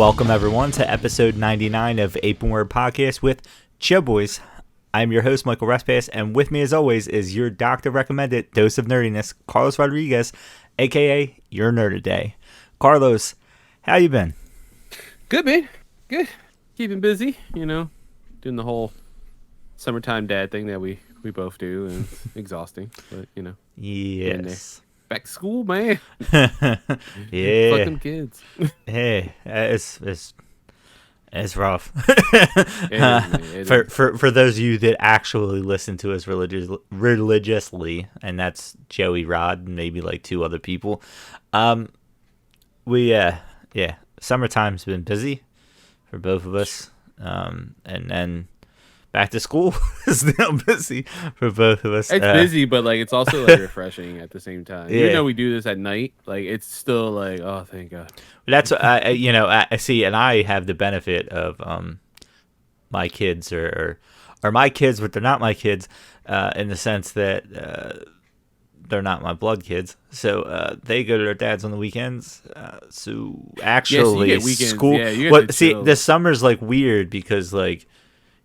Welcome, everyone, to episode 99 of Apron Podcast with Joe Boys. I'm your host, Michael Respass, and with me, as always, is your doctor-recommended dose of nerdiness, Carlos Rodriguez, a.k.a. Your Nerd a Day. Carlos, how you been? Good, man. Good. Keeping busy, doing the whole summertime dad thing that we both do, and it's exhausting, but, Yes. Back to school, man. Yeah. Fuck them kids. Hey, it's rough. It is. For those of you that actually listen to us religiously, and that's Joey, Rod, and maybe like two other people. Summertime's been busy for both of us, and then back to school is now busy for both of us. It's busy, but like it's also like refreshing at the same time. Yeah. Even though we do this at night, like it's still like, oh, thank God. That's I see, and I have the benefit of my kids are my kids, but they're not my kids in the sense that they're not my blood kids. So they go to their dads on the weekends. So actually, you get weekends. school. Yeah, you get Well, to see, chill. this summer's like weird because like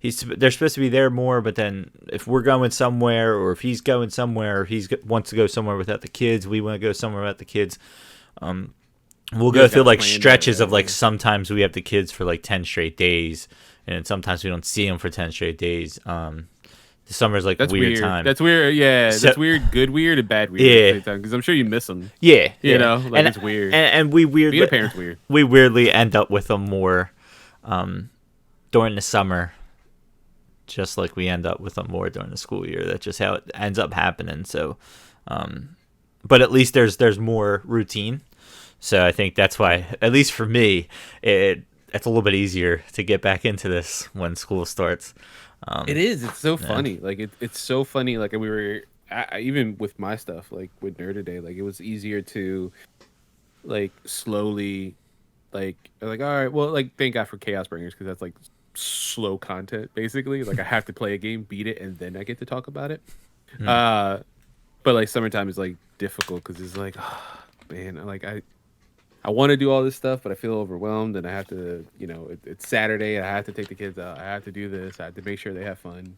they're supposed to be there more, but then if we're going somewhere, or if he's going somewhere, or wants to go somewhere without the kids, we want to go somewhere without the kids. We'll go through like stretches of like sometimes we have the kids for like 10 straight days, and sometimes we don't see them for 10 straight days. The summer's like That's a weird time. That's weird. Yeah, So- that's weird. Good weird and bad weird. Yeah. At the same time, because I'm sure you miss them. Yeah, You yeah. know, like and, it's weird. and we weirdly Being a parent's weird. we weirdly end up with them more during the summer, just like we end up with them more during the school year. That's just how it ends up happening. So, but at least there's more routine. So I think that's why, at least for me, it's a little bit easier to get back into this when school starts. It is. It's so funny. Like it's so funny. Like we were even with my stuff, like with Nerd Today, like it was easier to like slowly, like all right, well, like thank God for Chaos Bringers, because that's like slow content basically. Like I have to play a game, beat it, and then I get to talk about it. But like summertime is like difficult because it's like, oh, man, like I want to do all this stuff, but I feel overwhelmed, and I have to, it's Saturday, and I have to take the kids out. I have to do this. I have to make sure they have fun.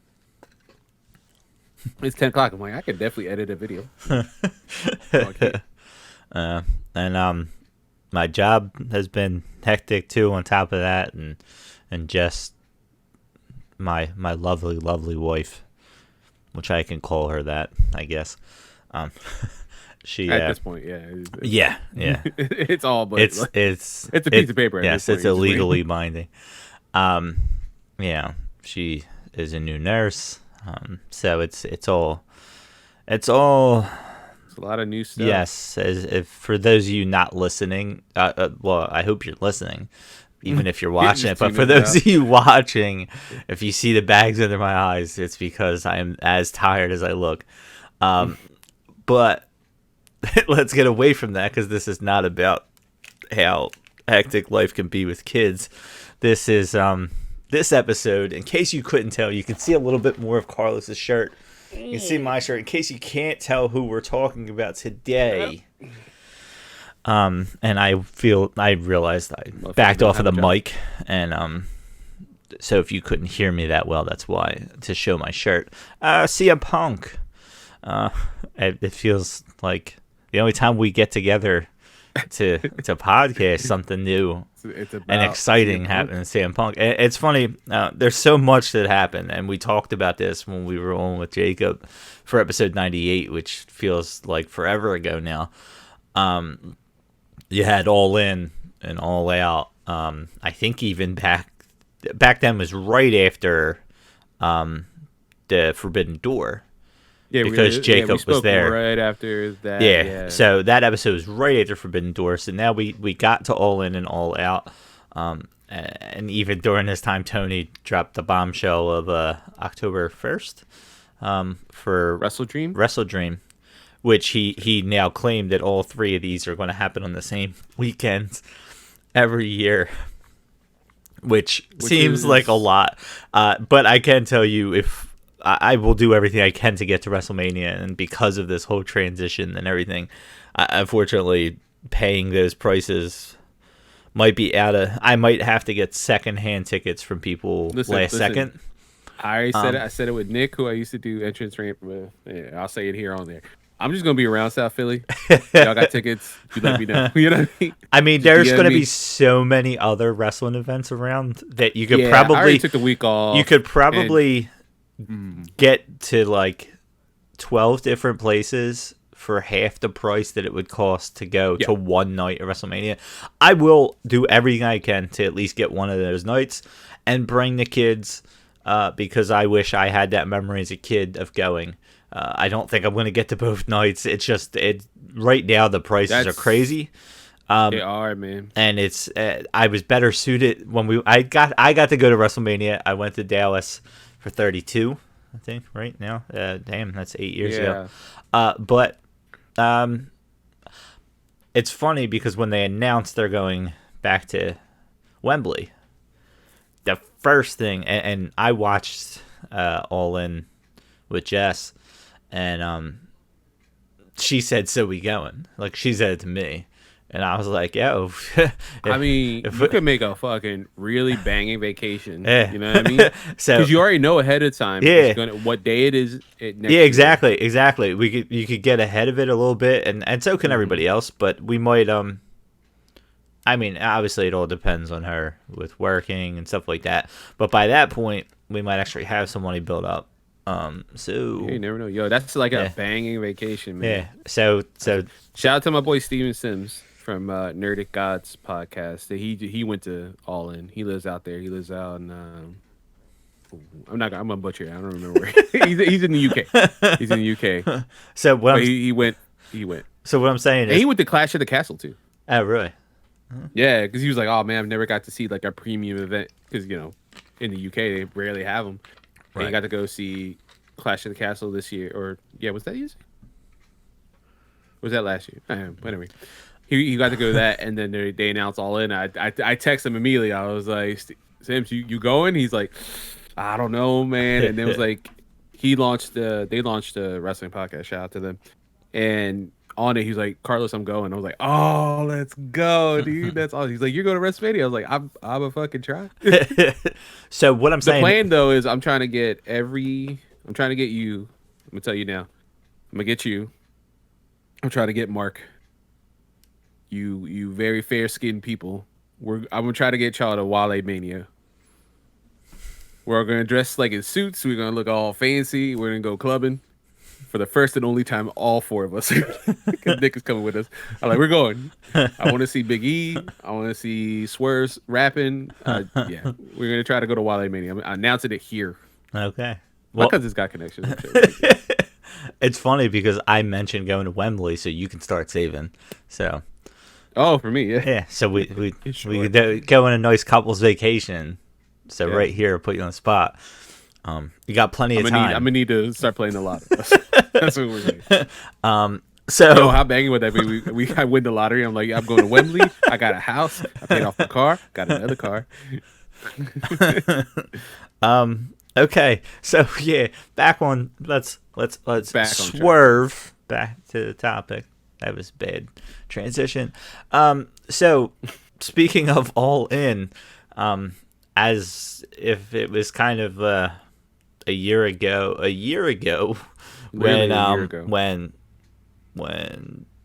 It's 10 o'clock. I'm like, I could definitely edit a video. And my job has been hectic too. On top of that, and just my lovely wife, which I can call her that, I guess. She at this point, yeah. it's all, but It's like, it's a piece of paper. At Yes, this it's point. illegally binding. She is a new nurse. So it's all. It's a lot of new stuff. Yes, if for those of you not listening, well, I hope you're listening, even if you're watching it. But for those of you watching, if you see the bags under my eyes, it's because I am as tired as I look. But let's get away from that, because this is not about how hectic life can be with kids. This is this episode. In case you couldn't tell, you can see a little bit more of Carlos's shirt. You can see my shirt. In case you can't tell who we're talking about today, and I realized I backed off of the mic, and so if you couldn't hear me that well, that's why, to show my shirt. CM Punk. It feels like the only time we get together to podcast, something new and exciting happened in CM Punk. It's funny. There's so much that happened, and we talked about this when we were on with Jacob for episode 98, which feels like forever ago now. You had All In and All Out. I think even back then was right after the Forbidden Door. Yeah, because Jacob we was there right after that. Yeah, so that episode was right after Forbidden Door. So now we got to All In and All Out, and even during this time, Tony dropped the bombshell of October 1st for Wrestle Dream, which he now claimed that all three of these are going to happen on the same weekends every year, which seems like a lot. But I can tell you, if I will do everything I can to get to WrestleMania, and because of this whole transition and everything, unfortunately, paying those prices might be out of. I might have to get secondhand tickets from people last second. I already said it. I said it with Nick, who I used to do entrance ramp with. Yeah, I'll say it here on there. I'm just gonna be around South Philly. Y'all got tickets? You let me know. You know what I mean? I mean, there's gonna be so many other wrestling events around that you could probably. I already took the week off. You could probably get to like 12 different places for half the price that it would cost to go to one night of WrestleMania. I will do everything I can to at least get one of those nights and bring the kids because I wish I had that memory as a kid of going. I don't think I'm going to get to both nights. It's just right now the prices are crazy. They are, man. And it's I was better suited when I got to go to WrestleMania. I went to Dallas for 32, I think, right now. Damn, that's 8 years ago. But it's funny because when they announced they're going back to Wembley, the first thing, and I watched All In with Jess, and she said, "So we going?" Like, she said it to me. And I was like, yo. I mean, you could make a fucking really banging vacation. Yeah. You know what I mean? Because you already know ahead of time what day it is. Exactly. You could get ahead of it a little bit, and so can everybody else. But we might, I mean, obviously it all depends on her with working and stuff like that. But by that point, we might actually have some money built up. So you never know. Yo, that's like a banging vacation, man. Yeah. So shout out to my boy Steven Sims from Nerdic Gods podcast. He went to All In. He lives out there. He lives out in I'm gonna butcher it. I don't remember where. he's in the UK. He's in the UK. So what he went. So what I'm saying is he went to Clash of the Castle too. Oh, really? Yeah, because he was like, oh man, I've never got to see like a premium event because in the UK they rarely have them. Right. And he got to go see Clash of the Castle this year, or was that this year? Was that last year? Whatever. He got to go to that, and then they announced All In. I texted him immediately. I was like, Sims, you going? He's like, I don't know, man. And it was like, they launched the wrestling podcast. Shout out to them. And on it, he's like, Carlos, I'm going. I was like, oh, let's go, dude. That's awesome. He's like, you're going to WrestleMania. I was like, I'm a fucking try. So what I'm saying, the plan though is I'm trying to get you. I'm gonna tell you now. I'm gonna get you. I'm trying to get Mark. You very fair skinned people. I'm gonna try to get y'all to Wale Mania. We're gonna dress like in suits. We're gonna look all fancy. We're gonna go clubbing for the first and only time. All four of us, because Nick is coming with us. I'm like, we're going. I want to see Big E. I want to see Swerve rapping. We're gonna try to go to Wale Mania. I'm announcing it here. Okay. Well, because it's got connections. I'm sure. It's funny because I mentioned going to Wembley, so you can start saving. So. Oh, for me, yeah. Yeah, so we could go on a nice couple's vacation. So right here, I'll put you on the spot. You got plenty of time. I'm gonna need to start playing the lottery. That's what we're doing. So how banging would that be? I win the lottery. I'm like, I'm going to Wembley. I got a house. I paid off the car. Got another car. Okay, so back on. Let's swerve back to the topic. That was bad transition. So speaking of All In, as if it was kind of a year ago when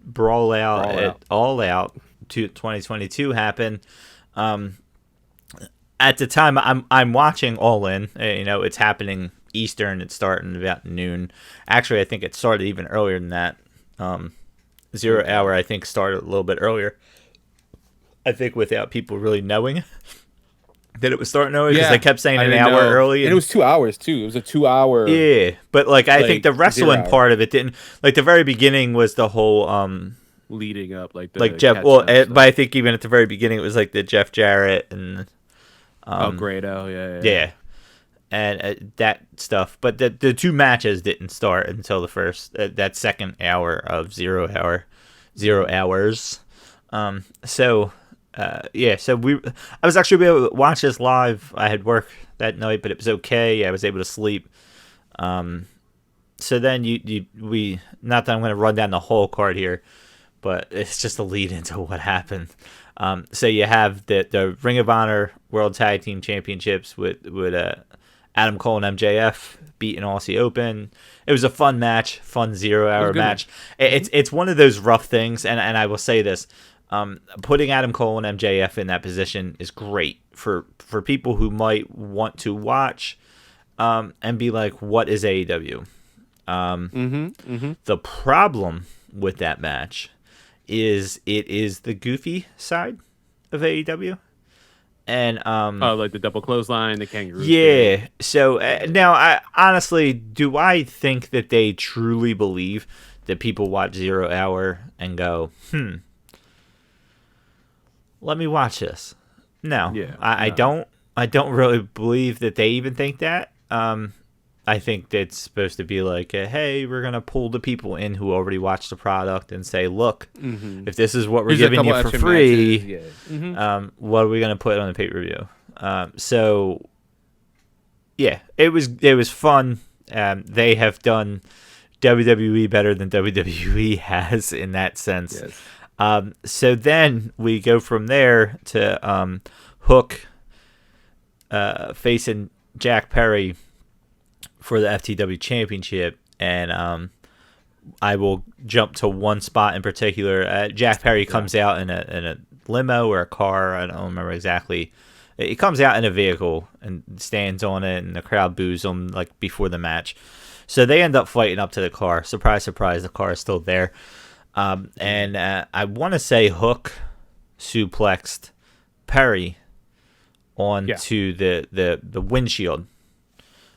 Brawl Out at All Out 2022 happened. At the time, I'm watching All In. It's happening Eastern. It's starting about noon. Actually, I think it started even earlier than that. 0 Hour, I think, started a little bit earlier. I think without people really knowing that it was starting early, because they kept saying an hour early. And it was 2 hours, too. It was a 2 hour. Yeah, but I think the wrestling part of it didn't. The very beginning was the whole leading up, Jeff. Well, but I think even at the very beginning, it was the Jeff Jarrett and Grado, yeah, and that stuff. But the two matches didn't start until the first that second hour of 0 hours. So I was actually able to watch this live. I had work that night, but it was okay. I was able to sleep. So then we not that I'm going to run down the whole card here, but it's just a lead into what happened. So you have the Ring of Honor World Tag Team Championships with Adam Cole and MJF beating Aussie Open. It was a fun match, fun 0-hour match. It's one of those rough things, and I will say this. Putting Adam Cole and MJF in that position is great for people who might want to watch and be like, what is AEW? The problem with that match is it is the goofy side of AEW. And like the double clothesline, the kangaroo. Yeah. Thing. So now, do I think that they truly believe that people watch 0 Hour and go, let me watch this? No. Yeah. I don't really believe that they even think that. I think it's supposed to be like, hey, we're going to pull the people in who already watched the product and say, look, if this is what we're giving you for free, what are we going to put on the pay-per-view? So, yeah, it was fun. They have done WWE better than WWE has in that sense. Yes. So then we go from there to Hook facing Jack Perry for the FTW Championship, and I will jump to one spot in particular. Jack Perry comes out in a limo or a car. I don't remember exactly. He comes out in a vehicle and stands on it, and the crowd boos him like before the match. So they end up fighting up to the car. Surprise, surprise, the car is still there. And I want to say Hook suplexed Perry onto the windshield.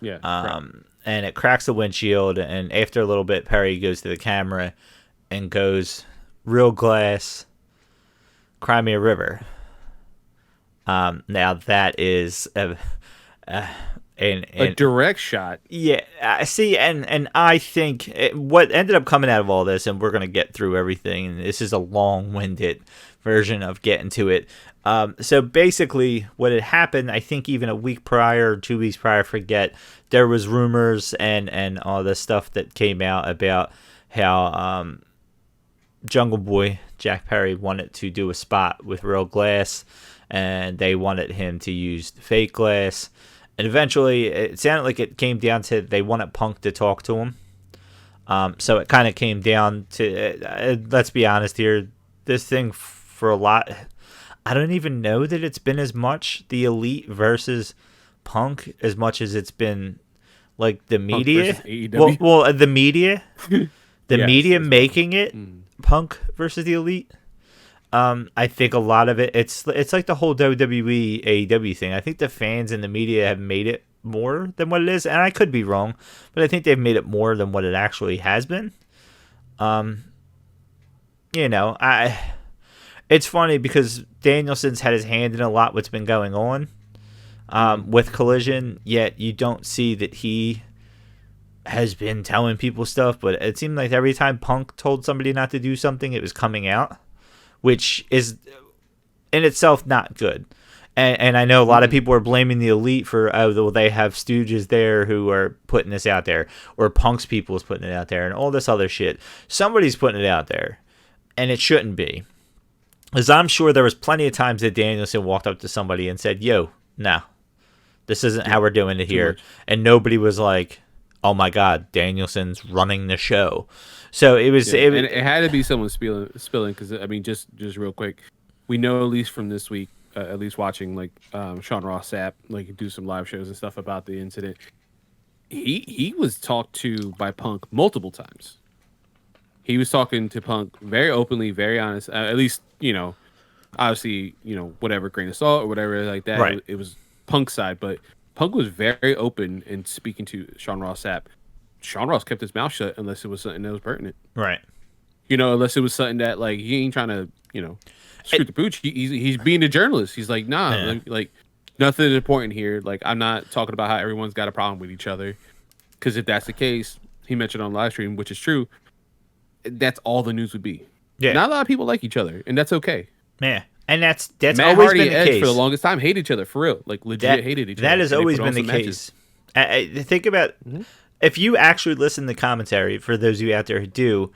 Yeah. And it cracks the windshield, and after a little bit, Perry goes to the camera and goes, "Real glass, cry me a river." Now that is a direct shot. Yeah, I see, and I think what ended up coming out of all this, and we're gonna get through everything, and this is a long-winded version of getting to it. So basically, what had happened, I think even a week prior, 2 weeks prior, I forget, there was rumors and all this stuff that came out about how Jungle Boy, Jack Perry, wanted to do a spot with real glass, and they wanted him to use fake glass. And eventually, it sounded like it came down to they wanted Punk to talk to him. So it kind of came down to, let's be honest here, this thing for a lot... I don't even know that it's been as much the Elite versus Punk as much as it's been like the media. Well, the media, media making it Punk versus the Elite. I think a lot of it's like the whole WWE AEW thing. I think the fans and the media have made it more than what it is, and I could be wrong, but I think they've made it more than what it actually has been. It's funny because Danielson's had his hand in a lot what's been going on with Collision, yet you don't see that he has been telling people stuff, but it seemed like every time Punk told somebody not to do something, it was coming out, which is in itself not good. And I know a lot of people are blaming the Elite for, they have stooges there who are putting this out there, or Punk's people is putting it out there, and all this other shit. Somebody's putting it out there, and it shouldn't be. Because I'm sure there was plenty of times that Danielson walked up to somebody and said, "Yo, no, this isn't how we're doing it here." And nobody was like, "Oh my God, Danielson's running the show." So it was. And it had to be someone spilling. Because I mean, just real quick, we know at least from this week, at least watching like Sean Ross Sapp like do some live shows and stuff about the incident. He was talked to by Punk multiple times. He was talking to Punk very openly, very honest. At least, obviously, whatever grain of salt or whatever like that. Right. It was Punk's side, but Punk was very open in speaking to Sean Ross Sapp. Sean Ross kept his mouth shut unless it was something that was pertinent. Right. Unless it was something that like he ain't trying to, screw the pooch. He's being a journalist. He's like, nah, like nothing is important here. Like I'm not talking about how everyone's got a problem with each other. Because if that's the case, he mentioned on live stream, which is true. That's all the news would be. Yeah. Not a lot of people like each other, and that's okay. Yeah. And that's Matt always Hardy been the Edge case. For the longest time, hate each other, for real. Like, legit hated each other. That has always been the case. Think about, if you actually listen to commentary, for those of you out there who do,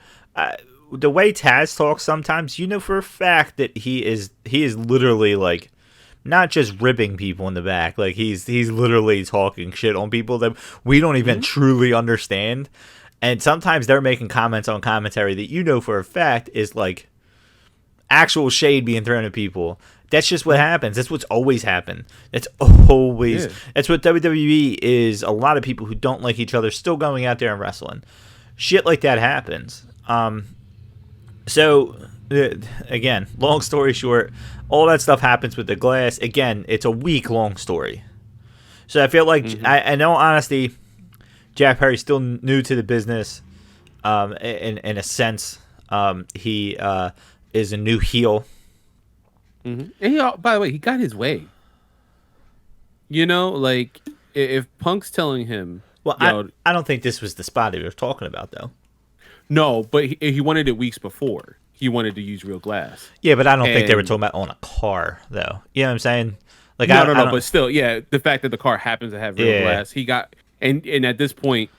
the way Taz talks sometimes, you know for a fact that he is literally like not just ribbing people in the back, like he's literally talking shit on people that we don't even truly understand. And sometimes they're making comments on commentary that you know for a fact is like actual shade being thrown at people. That's just what happens. That's what's always happened. That's always that's what WWE is. A lot of people who don't like each other still going out there and wrestling. Shit like that happens. So again, long story short, all that stuff happens with the glass. Again, it's a week-long story. So I feel like, in all honesty, Jack Perry's still new to the business. In a sense, he is a new heel. And by the way, he got his way. You know, like if Punk's telling him, well, I don't think this was the spot he was talking about, though. No, but he wanted it weeks before. He wanted to use real glass. Yeah, but I don't think they were talking about on a car, though. You know what I'm saying? Like, no, but still, yeah, the fact that the car happens to have real glass, he got, and at this point,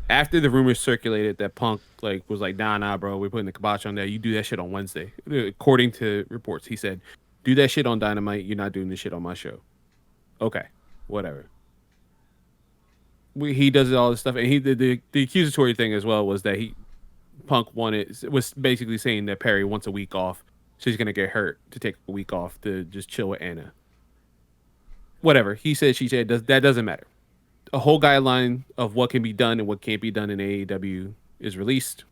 after the rumors circulated that Punk like was like, nah, bro, we're putting the kibosh on that. You do that shit on Wednesday, according to reports. He said, do that shit on Dynamite. You're not doing this shit on my show. Okay, whatever. He does all this stuff, and the accusatory thing as well was that Punk was basically saying that Perry wants a week off, so he's gonna get hurt to take a week off to just chill with Anna. Whatever he said, she said, that doesn't matter. A whole guideline of what can be done and what can't be done in AEW is released,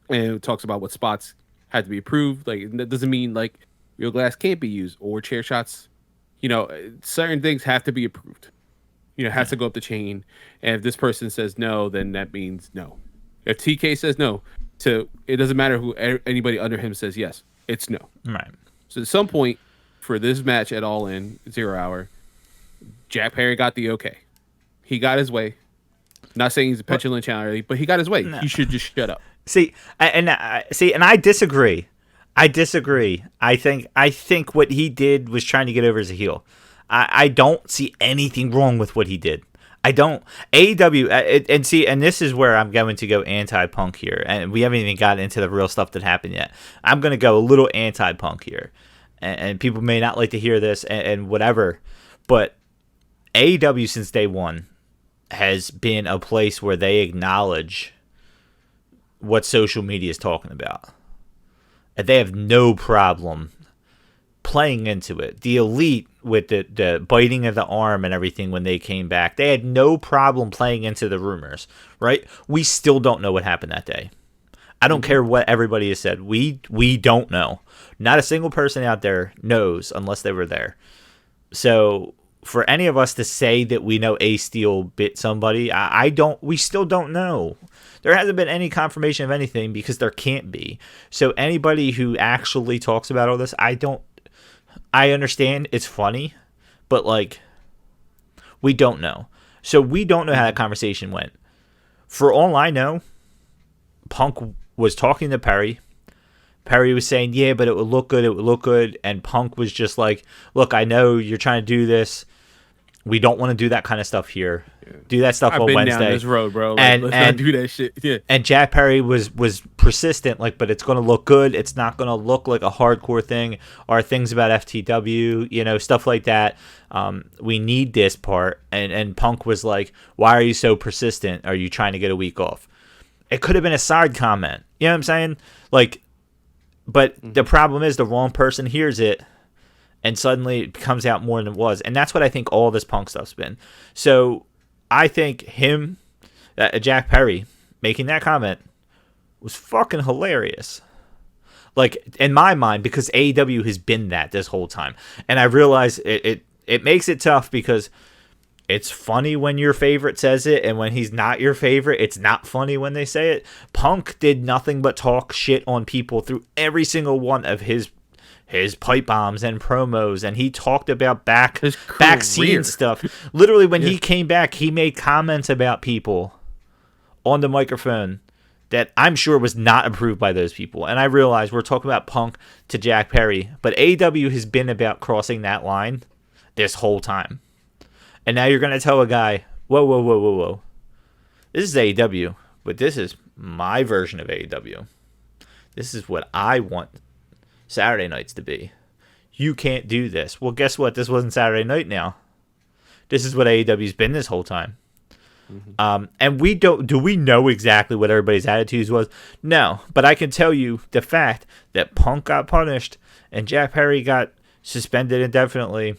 and it talks about what spots had to be approved. Like that doesn't mean like real glass can't be used or chair shots. You know, certain things have to be approved. You know, has to go up the chain. And if this person says no, then that means no. If TK says no, it doesn't matter who anybody under him says yes. It's no. Right. So at some point for this match at All In 0 Hour, Jack Perry got the okay. He got his way. Not saying he's a petulant challenger, but he got his way. No. He should just shut up. And I disagree. I think what he did was trying to get over as a heel. I don't see anything wrong with what he did. I don't. AEW, and this is where I'm going to go anti-Punk here, and we haven't even gotten into the real stuff that happened yet. I'm going to go a little anti-Punk here, and people may not like to hear this and whatever, but AEW since day one has been a place where they acknowledge what social media is talking about, and they have no problem playing into it. The Elite with the biting of the arm and everything when they came back, they had no problem playing into the rumors, right? We still don't know what happened that day. I don't care what everybody has said. We don't know. Not a single person out there knows unless they were there. So for any of us to say that we know Ace Steel bit somebody, we still don't know. There hasn't been any confirmation of anything because there can't be. So anybody who actually talks about all this, I understand it's funny, but like, we don't know. So we don't know how that conversation went. For all I know, Punk was talking to Perry. Perry was saying, yeah, but it would look good. And Punk was just like, look, I know you're trying to do this. We don't want to do that kind of stuff here. Yeah. Do that stuff on Wednesday. I've been down this road, bro. Like, let's not do that shit. Yeah. And Jack Perry was persistent, like, but it's going to look good. It's not going to look like a hardcore thing or things about FTW, stuff like that. We need this part. And Punk was like, why are you so persistent? Are you trying to get a week off? It could have been a side comment. You know what I'm saying? Like, but the problem is the wrong person hears it. And suddenly it comes out more than it was. And that's what I think all this Punk stuff's been. So I think Jack Perry, making that comment was fucking hilarious. Like, in my mind, because AEW has been that this whole time. And I realize it makes it tough because it's funny when your favorite says it. And when he's not your favorite, it's not funny when they say it. Punk did nothing but talk shit on people through every single one of his pipe bombs and promos, and he talked about back scene stuff. Literally, when he came back, he made comments about people on the microphone that I'm sure was not approved by those people. And I realize we're talking about Punk to Jack Perry, but AEW has been about crossing that line this whole time. And now you're going to tell a guy, whoa. This is AEW, but this is my version of AEW. This is what I want Saturday nights to be. You can't do this. Well, guess what? This wasn't Saturday night now. This is what AEW's been this whole time. And do we know exactly what everybody's attitudes was? No, but I can tell you the fact that Punk got punished and Jack Perry got suspended indefinitely,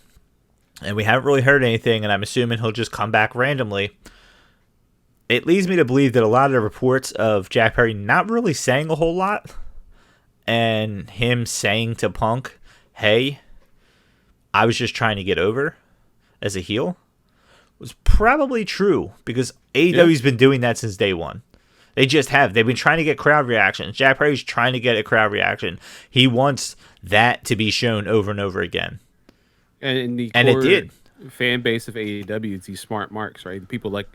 and we haven't really heard anything, and I'm assuming he'll just come back randomly. It leads me to believe that a lot of the reports of Jack Perry not really saying a whole lot, and him saying to Punk, hey, I was just trying to get over as a heel, was probably true, because AEW's been doing that since day one. They just have. They've been trying to get crowd reactions. Jack Perry's trying to get a crowd reaction. He wants that to be shown over and over again. And it did. Fan base of AEW, it's these smart marks, right? People like,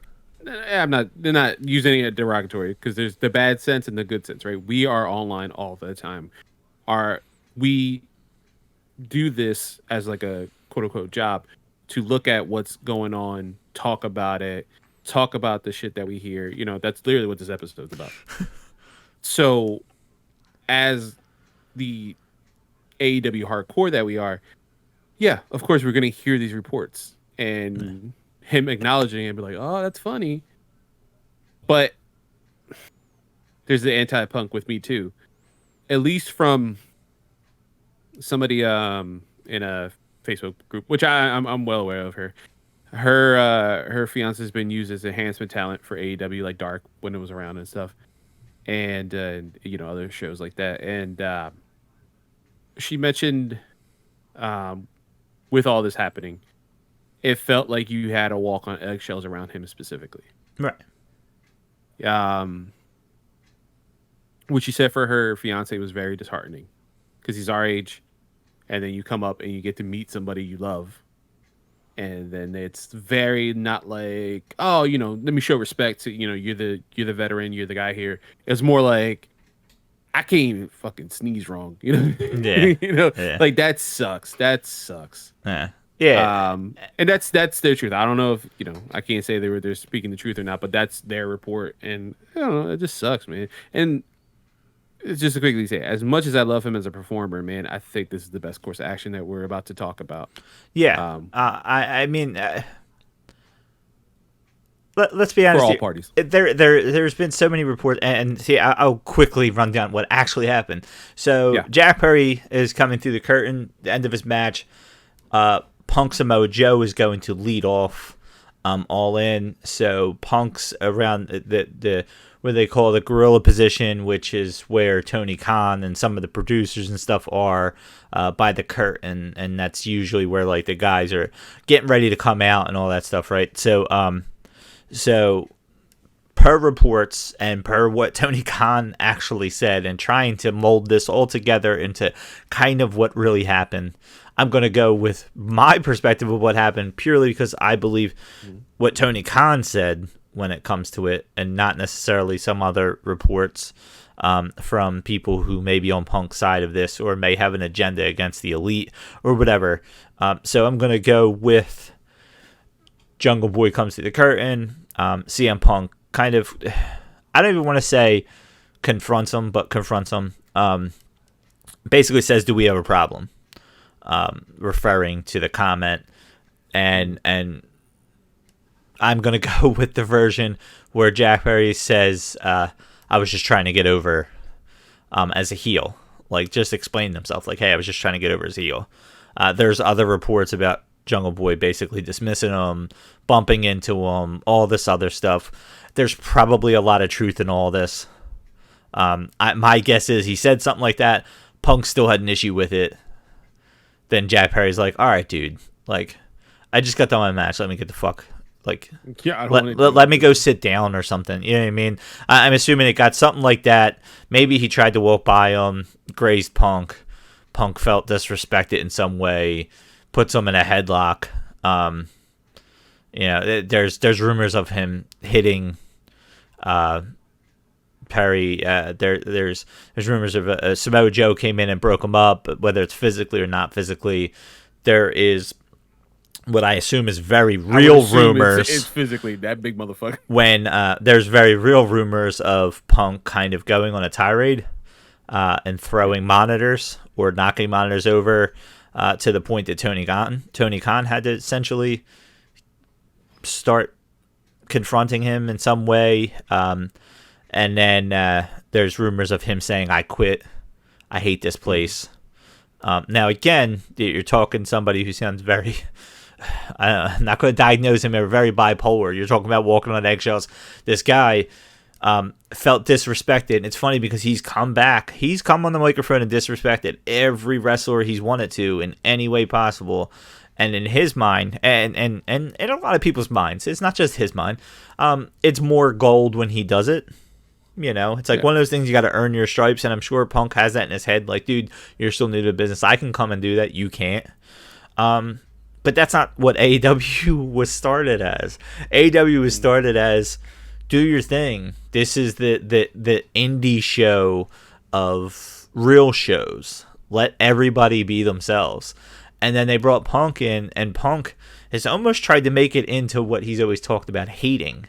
they're not using it derogatory, because there's the bad sense and the good sense, right? We are online all the time. We do this as like a quote unquote job to look at what's going on, talk about it, talk about the shit that we hear. You know, that's literally what this episode's about. So, as the AEW hardcore that we are, yeah, of course we're gonna hear these reports and him acknowledging it and be like, "Oh, that's funny," but there's the anti-Punk with me too, at least from somebody in a Facebook group, which I'm well aware of her. Her fiance has been used as enhancement talent for AEW, like Dark when it was around and stuff, and other shows like that. And she mentioned, with all this happening, it felt like you had to walk on eggshells around him specifically, right? Which she said for her fiance was very disheartening, because he's our age. And then you come up and you get to meet somebody you love. And then it's very not like, oh, let me show respect to, you're the veteran, you're the guy here. It's more like, I can't even fucking sneeze wrong. Yeah. Like that sucks. That sucks. Yeah. And that's their truth. I don't know if, I can't say they're speaking the truth or not, but that's their report. And I don't know, it just sucks, man. And just to quickly say, as much as I love him as a performer, man, I think this is the best course of action that we're about to talk about. Yeah. I mean, let's be honest. For all parties. There's been so many reports, and see, I'll quickly run down what actually happened. So Jack Perry is coming through the curtain, the end of his match. Punk Samoa Joe is going to lead off All In. So Punk's around the what they call the gorilla position, which is where Tony Khan and some of the producers and stuff are by the curtain, and that's usually where like the guys are getting ready to come out and all that stuff, right? So per reports and per what Tony Khan actually said, and trying to mold this all together into kind of what really happened, I'm going to go with my perspective of what happened purely because I believe what Tony Khan said when it comes to it, and not necessarily some other reports from people who may be on Punk's side of this or may have an agenda against the elite or whatever. So I'm going to go with Jungle Boy comes to the curtain. CM Punk kind of, I don't even want to say confronts him, but confronts him. Basically says, do we have a problem? Referring to the comment. And I'm going to go with the version where Jack Perry says, I was just trying to get over as a heel. Like, just explain himself. Like, hey, I was just trying to get over as a heel. There's other reports about Jungle Boy basically dismissing him, bumping into him, all this other stuff. There's probably a lot of truth in all this. My guess is he said something like that. Punk still had an issue with it. Then Jack Perry's like, all right, dude. Like, I just got done my match. Let me get the fuck. Like, let me go sit down or something. You know what I mean? I'm assuming it got something like that. Maybe he tried to walk by him, grazed Punk. Punk felt disrespected in some way, puts him in a headlock. There's rumors of him hitting Perry. There's rumors of Samoa Joe came in and broke him up, whether it's physically or not physically. There is what I assume is very real rumors. It's physically that big motherfucker. When there's very real rumors of Punk kind of going on a tirade and throwing monitors or knocking monitors over to the point that Tony Khan had to essentially start confronting him in some way. And then there's rumors of him saying, "I quit. I hate this place." Now, again, you're talking somebody who sounds very... I'm not going to diagnose him as very bipolar. You're talking about walking on eggshells. This guy felt disrespected. And it's funny because he's come back. He's come on the microphone and disrespected every wrestler he's wanted to in any way possible. And in his mind, and in a lot of people's minds, it's not just his mind, it's more gold when he does it. You know, it's like one of those things you got to earn your stripes. And I'm sure Punk has that in his head. Like, dude, you're still new to the business. I can come and do that. You can't. But that's not what AEW was started as. AEW was started as, do your thing. This is the indie show of real shows. Let everybody be themselves. And then they brought Punk in, and Punk has almost tried to make it into what he's always talked about hating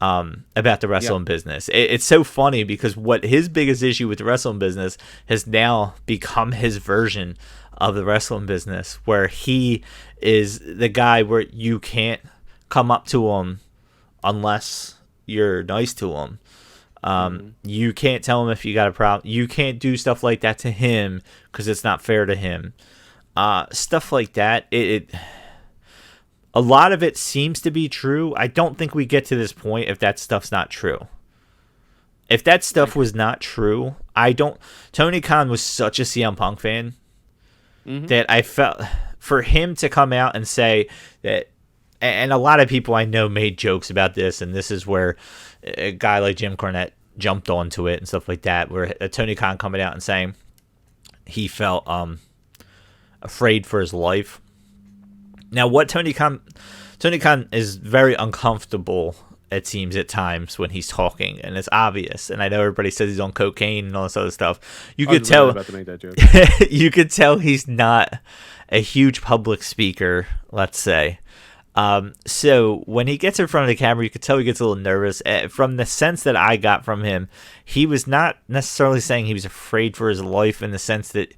about the wrestling business. It's so funny because what his biggest issue with the wrestling business has now become his version of the wrestling business, where he is the guy where you can't come up to him unless you're nice to him. You can't tell him if you got a problem. You can't do stuff like that to him because it's not fair to him. Stuff like that. A lot of it seems to be true. I don't think we get to this point if that stuff's not true. If that stuff was not true, Tony Khan was such a CM Punk fan that I felt for him to come out and say that, and a lot of people I know made jokes about this, and this is where a guy like Jim Cornette jumped onto it and stuff like that, where Tony Khan coming out and saying he felt afraid for his life. Now, what Tony Khan is very uncomfortable, it seems, at times when he's talking, and it's obvious. And I know everybody says he's on cocaine and all this other stuff. You could tell. About to make that joke. You could tell he's not a huge public speaker, let's say. So when he gets in front of the camera, you could tell he gets a little nervous. From the sense that I got from him, he was not necessarily saying he was afraid for his life in the sense that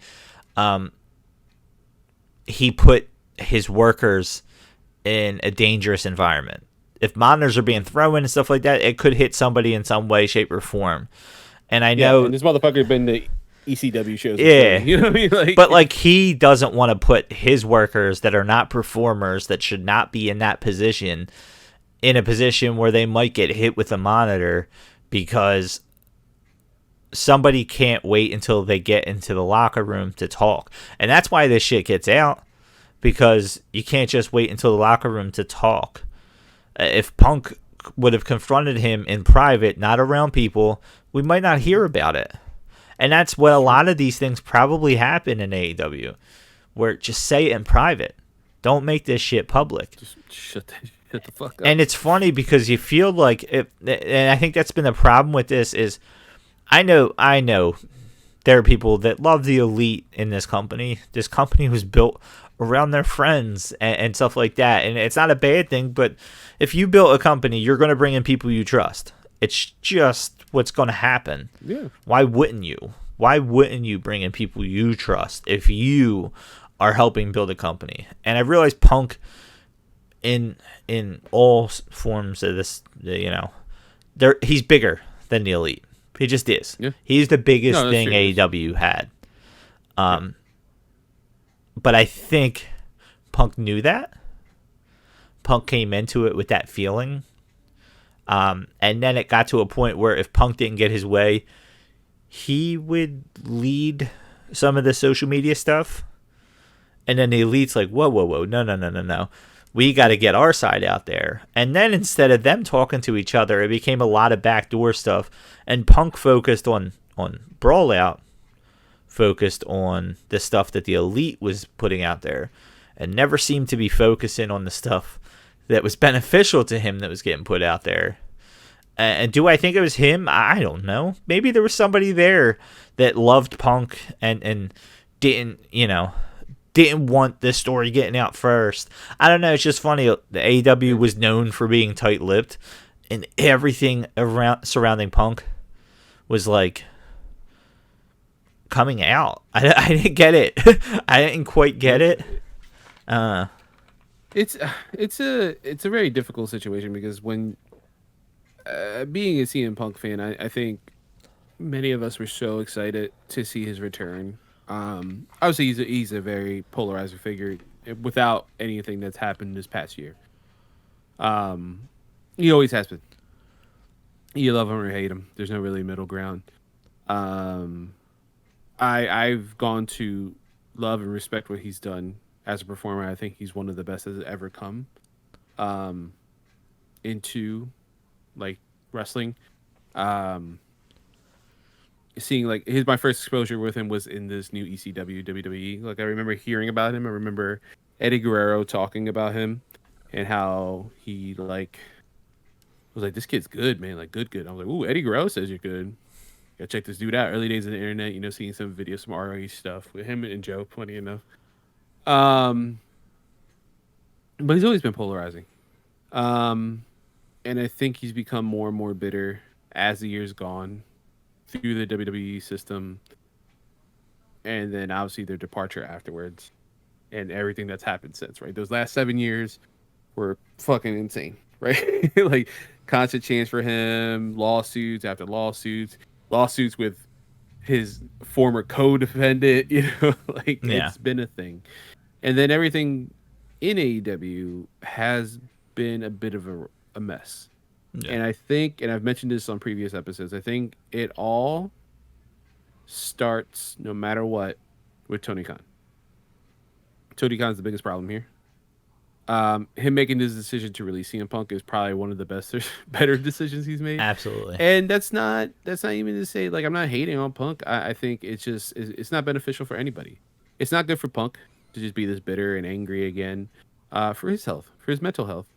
he put his workers in a dangerous environment. If monitors are being thrown and stuff like that, it could hit somebody in some way, shape, or form. And I know and this motherfucker been to ECW shows. Yeah, you know what I mean. But he doesn't want to put his workers that are not performers, that should not be in that position, in a position where they might get hit with a monitor because somebody can't wait until they get into the locker room to talk. And that's why this shit gets out. Because you can't just wait until the locker room to talk. If Punk would have confronted him in private, not around people, we might not hear about it. And that's what a lot of these things probably happen in AEW. Where just say it in private. Don't make this shit public. Just shut the fuck up. And it's funny because you feel like... and I think that's been the problem with this is... I know there are people that love the elite in this company. This company was built around their friends and stuff like that. And it's not a bad thing, but if you build a company, you're going to bring in people you trust. It's just what's going to happen. Yeah. Why wouldn't you? Why wouldn't you bring in people you trust if you are helping build a company? And I realize Punk in all forms of this, he's bigger than the elite. He just is. Yeah. He's the biggest thing AEW had. But I think Punk knew that. Punk came into it with that feeling. And then it got to a point where if Punk didn't get his way, he would lead some of the social media stuff. And then the elite's like, whoa, no. We got to get our side out there. And then instead of them talking to each other, it became a lot of backdoor stuff. And Punk focused on Brawl Out, focused on the stuff that the elite was putting out there, and never seemed to be focusing on the stuff that was beneficial to him that was getting put out there. And do I think it was him? I don't know. Maybe there was somebody there that loved Punk and didn't didn't want this story getting out first. I don't know. It's just funny. The AEW was known for being tight-lipped, and everything around surrounding Punk was like coming out. I didn't get it. I didn't quite get it. It's a very difficult situation because when being a CM Punk fan, I think many of us were so excited to see his return. Obviously, he's a very polarizing figure without anything that's happened this past year. He always has been. You love him or hate him. There's no really middle ground. I've gone to love and respect what he's done as a performer. I think he's one of the best that's ever come into like wrestling. Seeing like my first exposure with him was in this new ECW WWE. Like I remember hearing about him. I remember Eddie Guerrero talking about him and how he like was like, this kid's good, man. Like good. I was like, ooh, Eddie Guerrero says you're good. Gotta check this dude out. Early days of the internet, seeing some videos, some ROH stuff with him and Joe, plenty enough. But he's always been polarizing. And I think he's become more and more bitter as the years gone through the WWE system. And then obviously their departure afterwards and everything that's happened since, right? Those last 7 years were fucking insane, right? Like constant chance for him, lawsuits after lawsuits with his former co-defendant, It's been a thing. And then everything in AEW has been a bit of a mess. Yeah. And I think, and I've mentioned this on previous episodes, I think it all starts, no matter what, with Tony Khan. Tony Khan's the biggest problem here. Him making this decision to release CM Punk is probably one of the better decisions he's made. Absolutely. And that's not even to say, like, I'm not hating on Punk. I think it's not beneficial for anybody. It's not good for Punk to just be this bitter and angry again, for his health, for his mental health,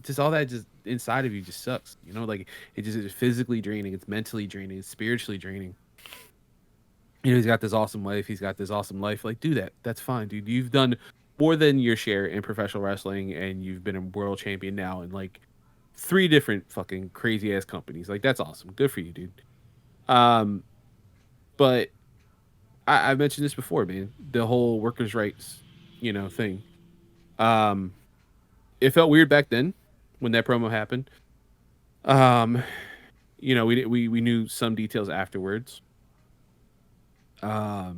just all that just inside of you just sucks, like it's physically draining, it's mentally draining, it's spiritually draining. He's got this awesome wife, he's got this awesome life. Like, do that. That's fine, dude. You've done more than your share in professional wrestling, and you've been a world champion now in like 3 different fucking crazy ass companies. Like, that's awesome. Good for you, dude. But I've mentioned this before, man. The whole workers' rights, thing. It felt weird back then when that promo happened. We knew some details afterwards. I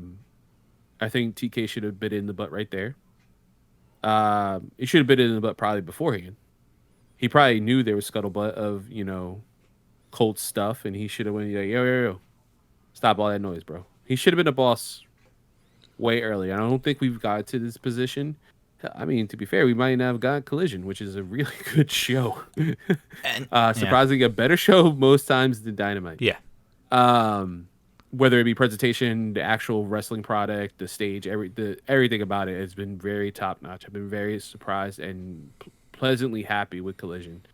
think TK should have bit in the butt right there. He should have bit in the butt probably beforehand. He probably knew there was scuttlebutt of, cold stuff, and he should have went, like, yo, stop all that noise, bro. He should have been a boss way earlier. I don't think we've got to this position. I mean, to be fair, we might not have got Collision, which is a really good show. Surprisingly, a better show most times than Dynamite. Yeah. Whether it be presentation, the actual wrestling product, the stage, everything about it has been very top notch. I've been very surprised and pleasantly happy with Collision.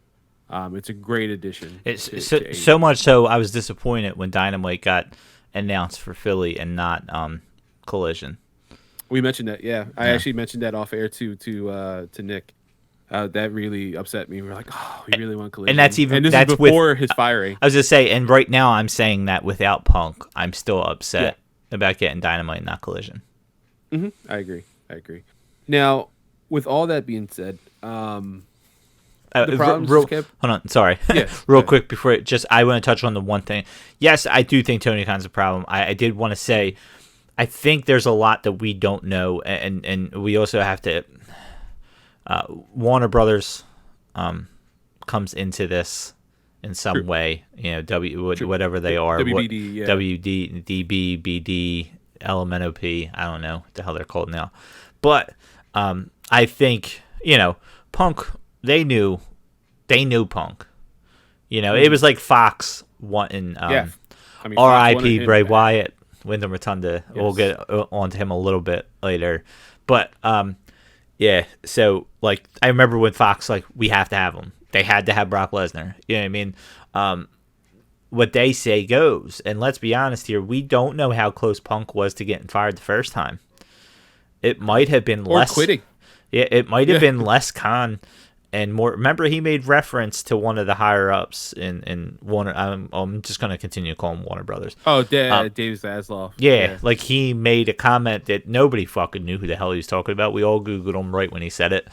It's a great addition. It's so much so I was disappointed when Dynamite got announced for Philly and not Collision. We mentioned that, yeah. I actually mentioned that off air to Nick. That really upset me. We're like, oh, we really want Collision. And that's is before his firing. I was just say, and right now I'm saying that without Punk, I'm still upset about getting Dynamite and not Collision. Mm-hmm. I agree. Now, with all that being said, the problems hold on, sorry. Real quick before I want to touch on the one thing. Yes, I do think Tony Khan's a problem. I did want to say, I think there's a lot that we don't know, and we also have to. Warner Brothers comes into this in some way, whatever they are, WBD, WD, DB, BD, LMNOP. I don't know what the hell they're called now, but I think Punk. They knew Punk. It was like Fox wanting R.I.P. Bray Wyatt. Wyndham Rotunda. Yes. We'll get onto him a little bit later, but so like I remember when Fox we have to have him. They had to have Brock Lesnar. You know what I mean? What they say goes. And let's be honest here, we don't know how close Punk was to getting fired the first time. it might have been or less. quitting. Yeah, it might have Yeah. been less Khan and more. Remember, he made reference to one of the higher ups in Warner. I'm just gonna continue to call him Warner Brothers. Oh, Um, Dave Zasloff. yeah, Yeah. like he made a comment that nobody fucking knew who the hell he was talking about. We all googled him right when he said it.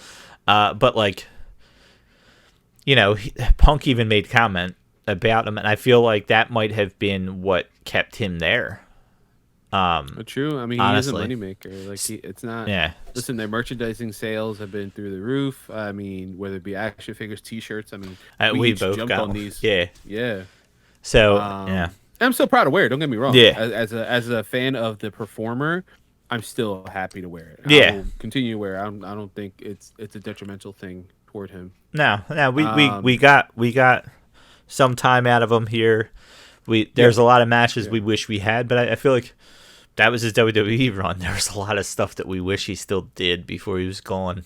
But like, Punk even made comment about him, and I feel like that might have been what kept him there. True. I mean, he is a Honestly, moneymaker. Like, it's not. yeah, Listen, their merchandising sales have been through the roof. I mean, whether it be action figures, T-shirts. I mean, we we each both jumped got on one. these. Yeah, Yeah. so yeah, I'm still proud to wear it. Don't get me wrong. yeah, As a fan of the performer, I'm still happy to wear it. I yeah. will continue to wear it. I don't think it's a detrimental thing toward him. No, we Um, got some time out of him here. yeah, There's a lot of matches yeah, we wish we had, but I feel like that was his WWE run. There was a lot of stuff that we wish he still did before he was gone.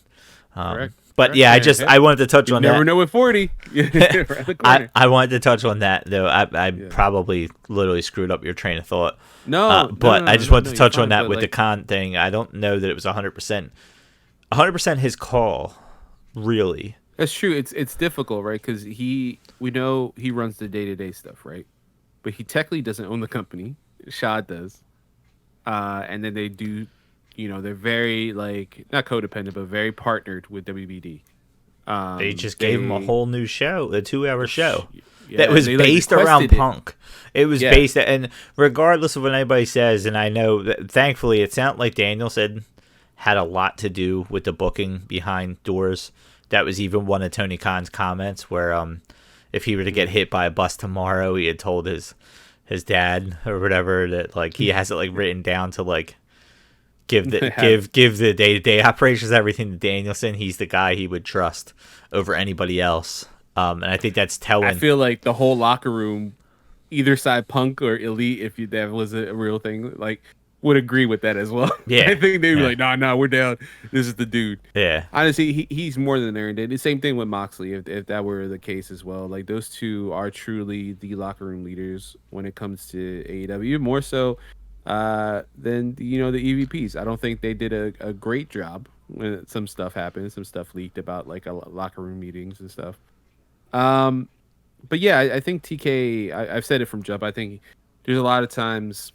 correct. But Correct. yeah, Hey, I wanted to touch you on never that. know with 40. Right in the corner. I wanted to touch on that though. I Yeah. probably literally screwed up your train of thought. No, But I just wanted to you're touch on fine, that but with the like, Khan thing. I don't know that it was 100% his call, really. that's true. It's difficult, right? Because we know he runs the day-to-day stuff, right? But he technically doesn't own the company. Shad does. And then they do, they're very like not codependent, but very partnered with WBD. They just gave him a They whole new show, a 2-hour show that yeah, and was they like based around requested it. Punk. It was Yeah, based, and regardless of what anybody says, and I know that thankfully it sounded like Daniel said had a lot to do with the booking behind doors. That was even one of Tony Khan's comments where if he were to get hit by a bus tomorrow, he had told his dad or whatever that like he has it like written down to like give the give the day-to-day operations everything to Danielson. He's the guy he would trust over anybody else. And I think that's telling. I feel like the whole locker room, either side, Punk or Elite, if that was a real thing, like would agree with that as well. Yeah, I think they'd be yeah, like, nah, we're down. This is the dude. yeah, Honestly, he's more than earned it. The same thing with Moxley, if that were the case as well. Like those two are truly the locker room leaders when it comes to AEW, more so than the EVPs. I don't think they did a great job when some stuff happened, some stuff leaked about like locker room meetings and stuff. Um, but yeah, I think TK. I've said it from jump. I think there's a lot of times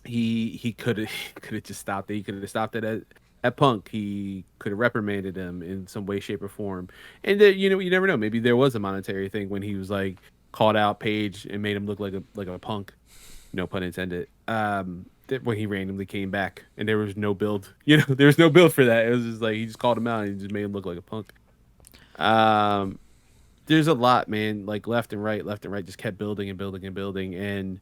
he could have just stopped it. He could have stopped it at Punk. He could have reprimanded him in some way, shape, or form. And you never know. Maybe there was a monetary thing when he was like called out Page and made him look like a punk. No pun intended. When he randomly came back and there was no build. There was no build for that. It was just like he just called him out and he just made him look like a punk. There's a lot, man. Like left and right, just kept building and building and building, and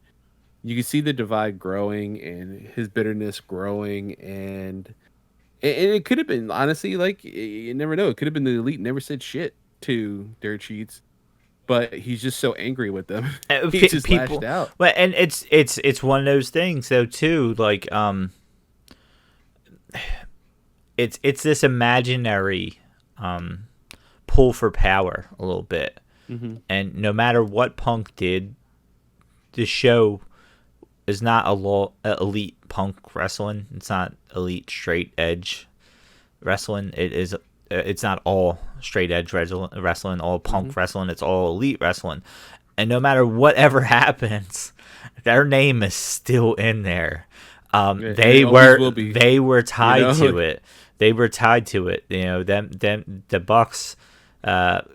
you can see the divide growing and his bitterness growing, and it could have been honestly like you never know. It could have been the Elite never said shit to Dirt Sheets, but he's just so angry with them. He just lashed out. Well, and it's one of those things though too. Like it's this imaginary pull for power a little bit, and no matter what Punk did, the show is not elite Punk wrestling. It's not elite straight edge wrestling. It's not all straight edge wrestling, all Punk wrestling. It's all elite wrestling, and no matter whatever happens, their name is still in there. They were tied to it. They were tied to it. Them the Bucks,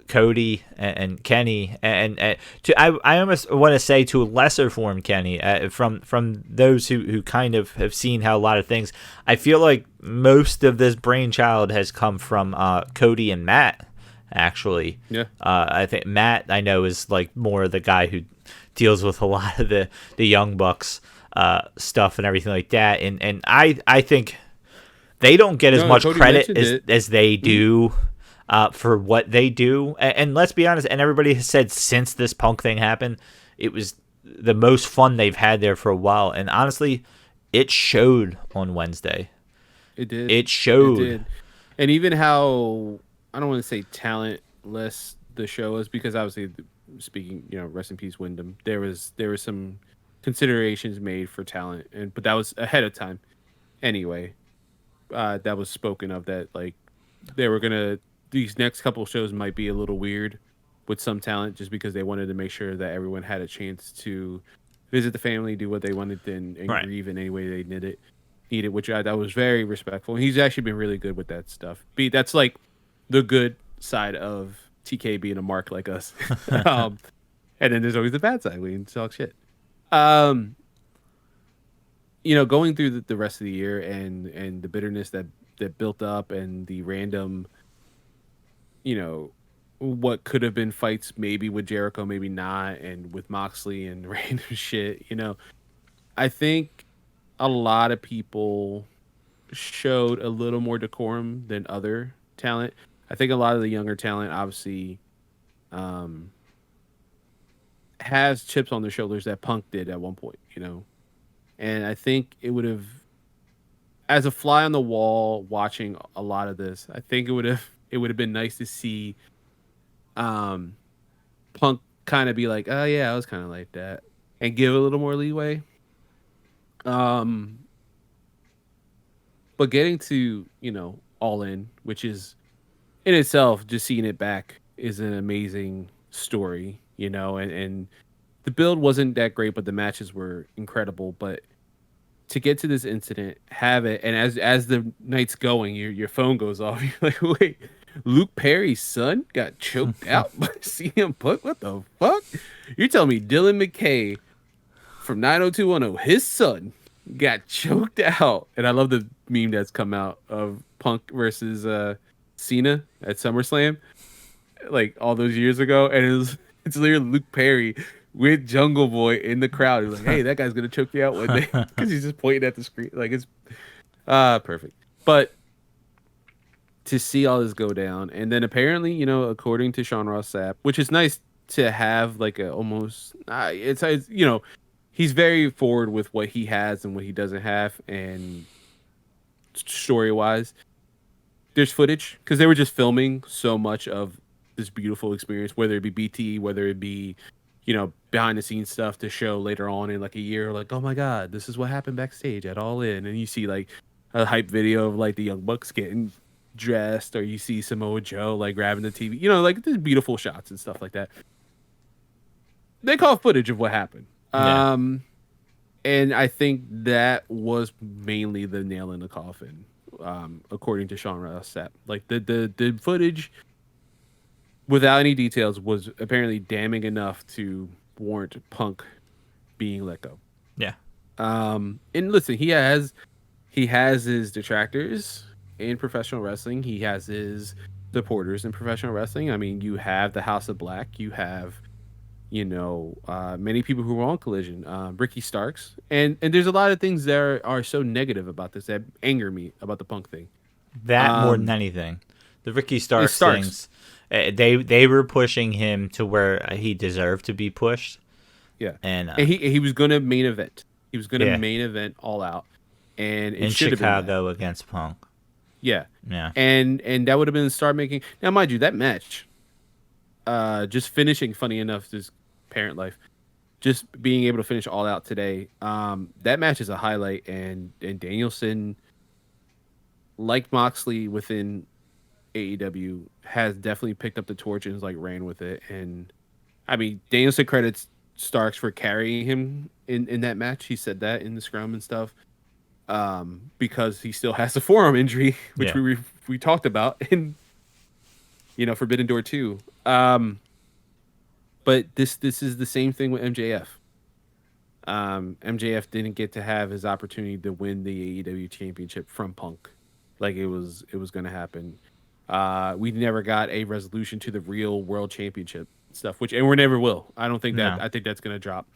Cody and Kenny, and I almost want to say to a lesser form Kenny, from those who kind of have seen how a lot of things. I feel like most of this brainchild has come from Cody and Matt. Actually, Yeah. I think Matt I know is like more the guy who deals with a lot of the Young Bucks stuff and everything like that, and I think they don't get as much Cody credit mentioned as they do. For what they do, and let's be honest, and everybody has said since this Punk thing happened, it was the most fun they've had there for a while, and honestly, it showed on Wednesday. It did. It showed. It did. And even how I don't want to say talentless the show was, because obviously speaking, rest in peace Wyndham. There was some considerations made for talent, but that was ahead of time. Anyway, that was spoken of, that like they were gonna these next couple shows might be a little weird with some talent, just because they wanted to make sure that everyone had a chance to visit the family, do what they wanted, and Right. grieve in any way they needed, which I thought was very respectful. He's actually been really good with that stuff. That's like the good side of TK being a mark like us. um, and then there's always the bad side. We talk shit. Um, going through the rest of the year, and the bitterness that built up, and the random, you know, what could have been fights maybe with Jericho, maybe not, and with Moxley and random shit. I think a lot of people showed a little more decorum than other talent. I think a lot of the younger talent obviously um, has chips on their shoulders that Punk did at one point. And I think it would have, as a fly on the wall watching a lot of this, I think it would have been nice to see um, Punk kind of be like, oh yeah, I was kind of like that, and give a little more leeway. Um, but getting to All In, which is in itself, just seeing it back is an amazing story. And the build wasn't that great, but the matches were incredible. But to get to this incident, have it, and as the night's going, your phone goes off. You're like, wait, Luke Perry's son got choked out by CM Punk? What the fuck? You're telling me Dylan McKay from 90210, his son, got choked out? And I love the meme that's come out of Punk versus Cena at SummerSlam, like all those years ago, and it's literally Luke Perry with Jungle Boy in the crowd. He's like, "Hey, that guy's gonna choke you out one day," because he's just pointing at the screen. Like, it's perfect. But to see all this go down, and then apparently, according to Sean Ross Sapp, which is nice to have, like a almost it's he's very forward with what he has and what he doesn't have, and story wise, there's footage, because they were just filming so much of this beautiful experience, whether it be BT, whether it be behind the scenes stuff to show later on in like a year, like, oh my god, this is what happened backstage at All In. And you see like a hype video of like the Young Bucks getting dressed, or you see Samoa Joe like grabbing the TV, like these beautiful shots and stuff like that. They call footage of what happened. Yeah. And I think that was mainly the nail in the coffin, according to Sean Ross Sapp. Like the footage, without any details, was apparently damning enough to warrant Punk being let go. Yeah. And listen, he has his detractors in professional wrestling. He has his supporters in professional wrestling. I mean, you have the House of Black. You have, many people who were on Collision, Ricky Starks, and there's a lot of things that are so negative about this that anger me about the Punk thing. That more than anything, the Ricky Starks Starks. things, they were pushing him to where he deserved to be pushed. Yeah, and he was going to main event. He was going to Yeah. main event All Out, and it in should have been that. Chicago against Punk. Yeah, Yeah. and that would have been start making. Now, mind you, that match, just finishing. Funny enough, this parent life, just being able to finish All Out today. That match is a highlight, and Danielson, like Moxley within AEW, has definitely picked up the torch and like ran with it. And I mean, Danielson credits Starks for carrying him in that match. He said that in the scrum and stuff, because he still has a forearm injury, which Yeah. we talked about in Forbidden Door 2. But this is the same thing with MJF. MJF didn't get to have his opportunity to win the AEW championship from Punk, like it was going to happen. We never got a resolution to the real world championship stuff, and we never will. I don't think that. No. I think that's going to drop.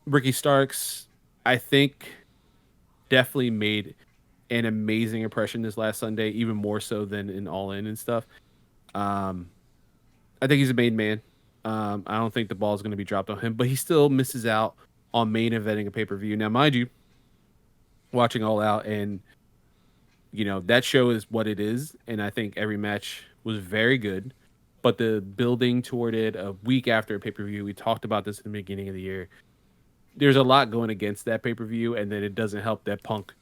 Ricky Starks, I think, definitely made an amazing impression this last Sunday, even more so than in All In and stuff. I think he's a made man. I don't think the ball is going to be dropped on him, but he still misses out on main eventing a pay-per-view. Now, mind you, watching All Out, and that show is what it is, and I think every match was very good, but the building toward it a week after a pay-per-view, we talked about this in the beginning of the year, there's a lot going against that pay-per-view, and then it doesn't help that Punk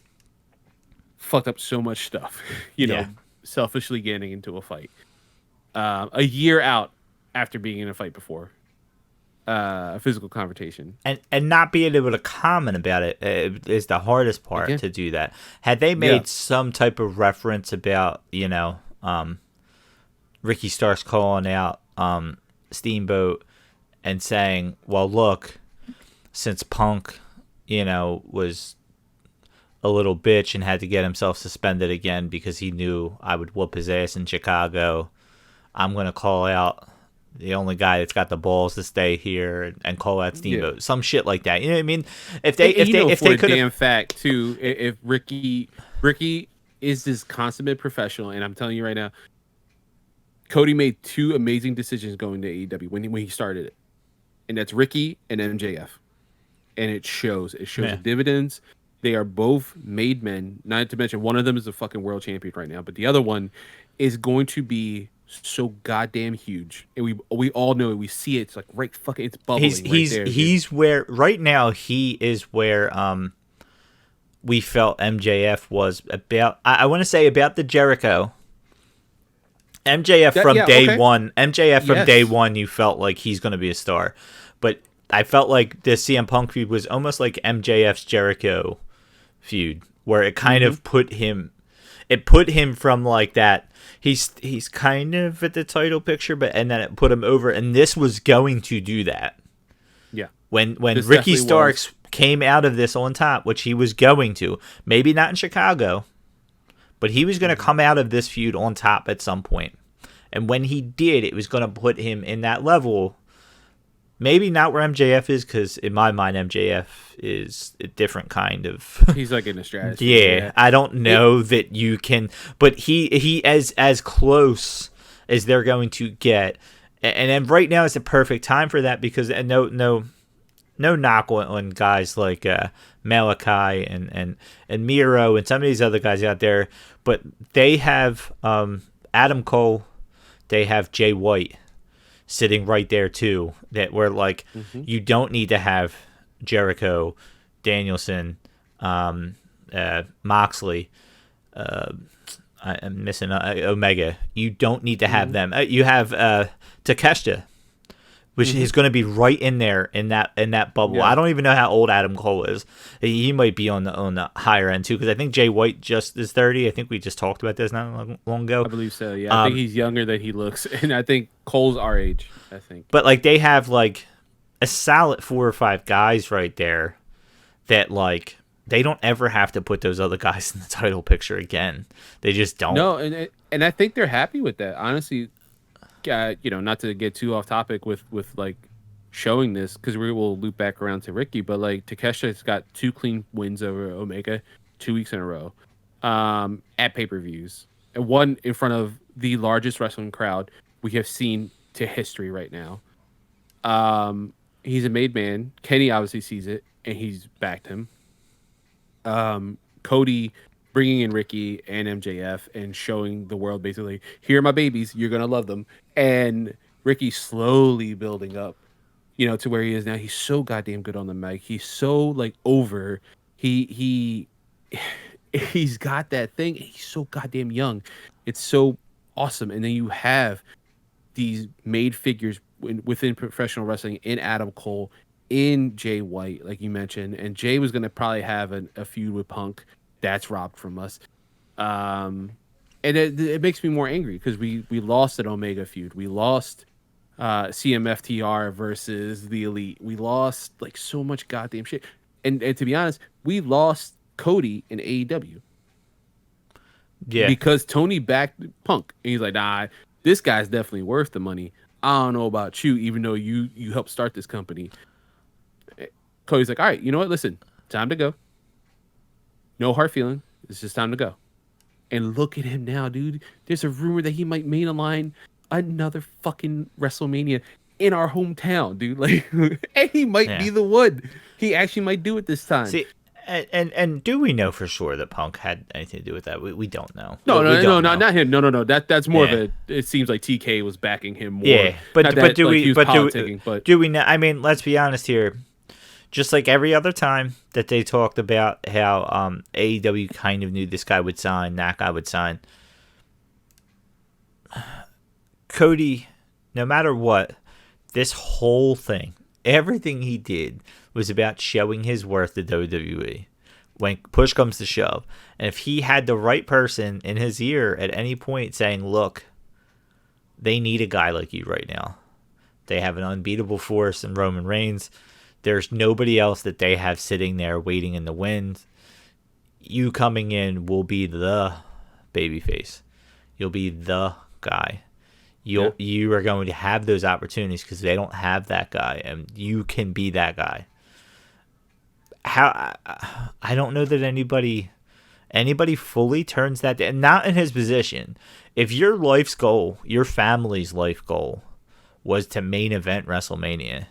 fucked up so much stuff, Yeah. selfishly getting into a fight. A year out after being in a fight before, a physical confrontation. And not being able to comment about it is the hardest part to do that. Had they made some type of reference about, Ricky Starks calling out Steamboat and saying, well, look, since Punk, was a little bitch and had to get himself suspended again because he knew I would whoop his ass in Chicago, I'm going to call out the only guy that's got the balls to stay here and call out Steamboat, some shit like that. You know what I mean? If they could, damn fact too, if Ricky is this consummate professional, and I'm telling you right now, Cody made 2 amazing decisions going to AEW when he started it, and that's Ricky and MJF, and it shows the dividends. They are both made men. Not to mention one of them is a fucking world champion right now, but the other one is going to be so goddamn huge, and we all know it. We see it. It's like it's bubbling. He's where right now. He is where we felt MJF was about. I want to say about the Jericho. MJF from day one. MJF from day one. You felt like he's going to be a star, but I felt like the CM Punk feud was almost like MJF's Jericho feud, where it kind of put him. It put him from like that. He's kind of at the title picture, and then it put him over. And this was going to do that. Yeah. When Ricky Starks came out of this on top, which he was going to, maybe not in Chicago, but he was going to come out of this feud on top at some point. And when he did, it was going to put him in that level. Maybe not where MJF is, because in my mind, MJF is a different kind of. He's like in a strategy. Yeah, I don't know that you can, but he as close as they're going to get, and then right now is the perfect time for that because no knock on guys like Malachi and Miro and some of these other guys out there, but they have Adam Cole, they have Jay White sitting right there too, that we're like, you don't need to have Jericho, Danielson, Moxley, I'm missing Omega. You don't need to have them. You have Takeshita, which is going to be right in there in that bubble. I don't even know how old Adam Cole is. He might be on the higher end too, because I think Jay White just is 30. I think we just talked about this not long ago. I believe so. Yeah, I think he's younger than he looks, and I think Cole's our age. I think. But like they have like a solid 4 or 5 guys right there that like they don't ever have to put those other guys in the title picture again. They just don't. No, and I think they're happy with that. Honestly, not to get too off topic with like showing this, because we will loop back around to Ricky, but like Takesha's got 2 clean wins over Omega 2 weeks in a row at pay-per-views, and one in front of the largest wrestling crowd we have seen to history right now. He's a made man. Kenny obviously sees it and he's backed him. Cody bringing in Ricky and MJF and showing the world basically, here are my babies, you're gonna love them. And Ricky slowly building up, to where he is now. He's so goddamn good on the mic. He's so like over. He's got that thing. He's so goddamn young. It's so awesome. And then you have these made figures within professional wrestling in Adam Cole, in Jay White, like you mentioned, and Jay was going to probably have a feud with Punk. That's robbed from us. And it makes me more angry because we lost an Omega feud. We lost CMFTR versus the Elite. We lost like so much goddamn shit. And to be honest, we lost Cody in AEW. Yeah. Because Tony backed Punk. And he's like, nah, this guy's definitely worth the money. I don't know about you, even though you helped start this company. Cody's like, all right, you know what? Listen, time to go. No hard feeling. It's just time to go. And look at him now, dude. There's a rumor that he might main line another fucking WrestleMania in our hometown, dude. Like, and he might be the one. He actually might do it this time. See, and do we know for sure that Punk had anything to do with that? We don't know. No, not him. No. That's more of a. It seems like TK was backing him more. Yeah, but do we know? I mean, let's be honest here. just like every other time that they talked about how AEW kind of knew this guy would sign, that guy would sign. Cody, no matter what, this whole thing, everything he did was about showing his worth to WWE when push comes to shove. And if he had the right person in his ear at any point saying, look, they need a guy like you right now. They have an unbeatable force in Roman Reigns. There's nobody else that they have sitting there waiting in the wind. You coming in will be the babyface. You'll be the guy. You are going to have those opportunities because they don't have that guy, and you can be that guy. I don't know that anybody fully turns that down. Not in his position. If your life's goal, your family's life goal, was to main event WrestleMania,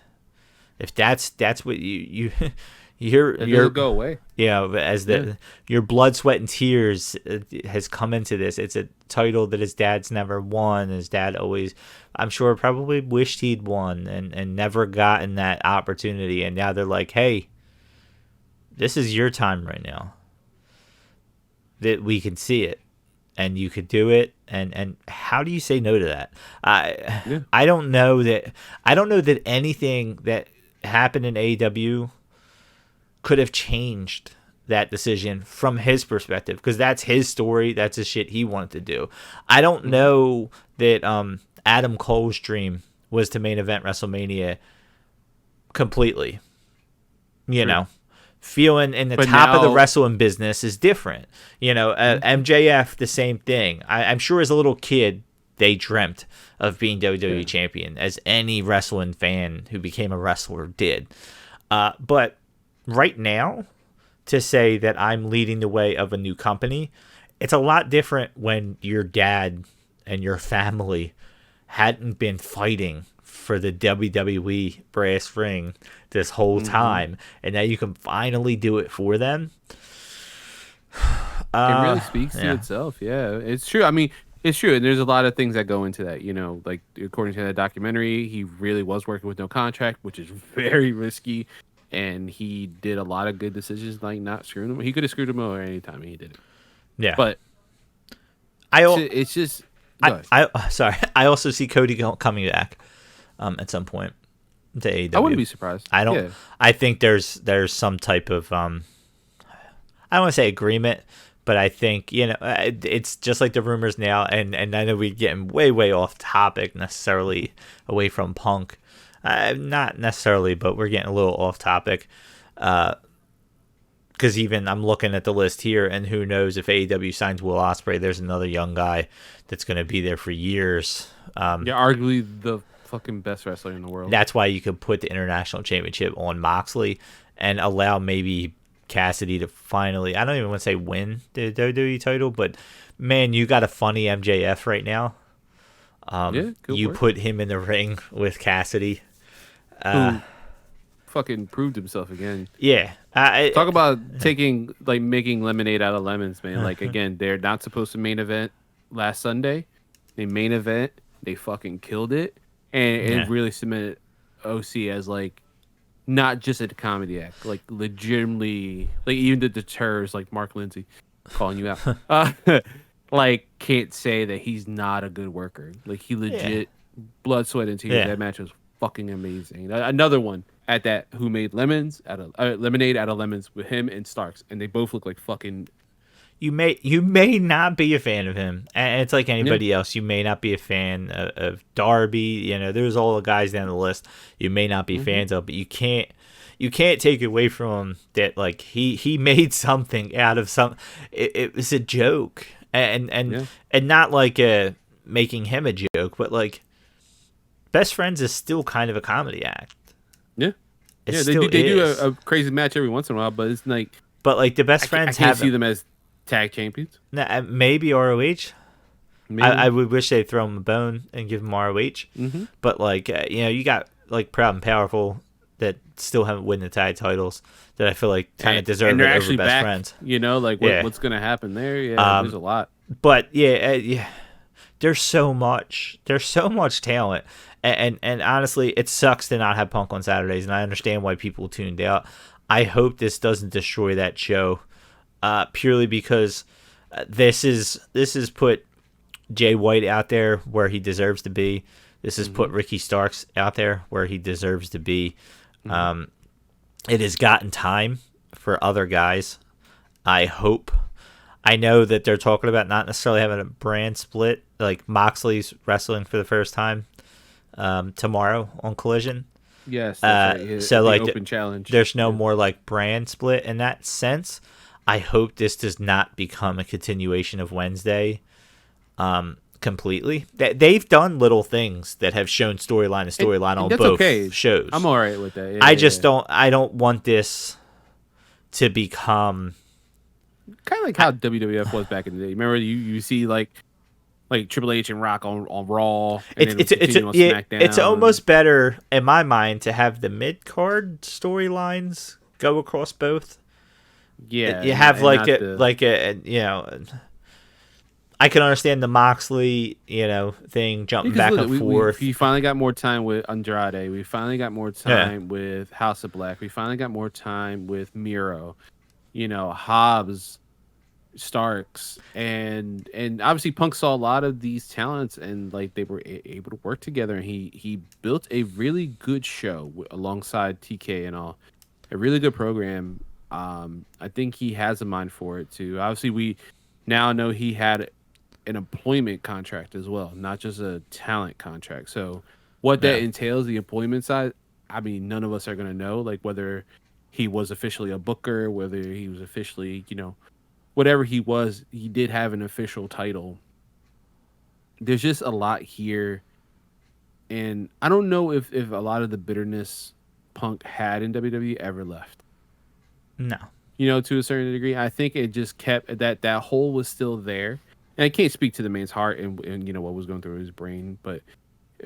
if that's what you'll go away. Your blood, sweat, and tears has come into this. It's a title that his dad's never won. His dad always, I'm sure, probably wished he'd won and never gotten that opportunity. And now they're like, hey, this is your time right now. That we can see it, and you could do it. And how do you say no to that? I don't know that anything that happened in AEW could have changed that decision from his perspective, because that's his story. That's the shit he wanted to do. I don't know that Adam Cole's dream was to main event WrestleMania completely. You know, feeling in the top of the wrestling business is different. MJF, the same thing. I'm sure as a little kid, they dreamt of being WWE champion, as any wrestling fan who became a wrestler did. But right now, to say that I'm leading the way of a new company, it's a lot different when your dad and your family hadn't been fighting for the WWE brass ring this whole time, and now you can finally do it for them. It really speaks to itself. Yeah, it's true. I mean, it's true, and there's a lot of things that go into that. Like according to that documentary, he really was working with no contract, which is very risky, and he did a lot of good decisions, like not screwing him. He could have screwed him over any time, and he did it. Yeah, but it's just. Sorry. I also see Cody coming back at some point to AEW. I wouldn't be surprised. I don't. Yeah. I think there's some type of I don't want to say agreement, but I think it's just like the rumors now, and I know we're getting way off topic necessarily away from Punk, not necessarily, but we're getting a little off topic. Because even I'm looking at the list here, and who knows if AEW signs Will Ospreay, there's another young guy that's going to be there for years. Arguably the fucking best wrestler in the world. That's why you could put the International Championship on Moxley and allow maybe Cassidy to finally, I don't even want to say win the WWE title, but man, you got a funny MJF right now. You put him in the ring with Cassidy. Who fucking proved himself again. Yeah. Talk about making lemonade out of lemons, man. Like, again, they're not supposed to main event last Sunday. They main event. They fucking killed it. And it really cemented OC as, like, not just a comedy act. Like, legitimately, like, even the deters, like Mark Lindsay calling you out. Can't say that he's not a good worker. Like, he legit, blood, sweat, and tears. Yeah. That match was fucking amazing. Another one at that who made lemonade out of lemons with him and Starks, and they both look like fucking. You may not be a fan of him, and it's like anybody else. You may not be a fan of Darby. There's all the guys down the list you may not be fans of, but you can't take away from him that, like, he made something out of some. It was a joke, and not like making him a joke, but like Best Friends is still kind of a comedy act. Yeah, they do a crazy match every once in a while, but it's like. But like the Best Friends, I can't see them as tag champions. Maybe ROH. Maybe. I would wish they'd throw him a bone and give him ROH. But like you got like Proud and Powerful that still haven't won the tag titles that I feel like kind of deserve it over Best Friends. What's going to happen there? Yeah, there's a lot. But there's so much talent, And honestly, it sucks to not have Punk on Saturdays, and I understand why people tuned out. I hope this doesn't destroy that show, purely because this is put Jay White out there where he deserves to be. This has put Ricky Starks out there where he deserves to be. It has gotten time for other guys. I hope. I know that they're talking about not necessarily having a brand split. Like Moxley's wrestling for the first time tomorrow on Collision. Yes, that's right. So the like open challenge. There's no more like brand split in that sense. I hope this does not become a continuation of Wednesday completely. They've done little things that have shown storyline to storyline on both shows. I'm all right with that. Yeah, I don't want this to become kind of like how WWF was back in the day. Remember, you see like Triple H and Rock on Raw. And it's SmackDown. It's almost better in my mind to have the mid card storylines go across both. Yeah, you have I can understand the Moxley, thing jumping back and forth. We finally got more time with Andrade. We finally got more time with House of Black. We finally got more time with Miro. Hobbs, Starks, and obviously Punk saw a lot of these talents, and like they were able to work together. And he built a really good show alongside TK and all, a really good program. I think he has a mind for it too. Obviously, we now know he had an employment contract as well, not just a talent contract. So what that entails, the employment side, I mean, none of us are going to know, like whether he was officially a booker, whether he was officially, whatever he was, he did have an official title. There's just a lot here. And I don't know if a lot of the bitterness Punk had in WWE ever left. No. To a certain degree. I think it just kept that hole was still there. And I can't speak to the man's heart and what was going through his brain, but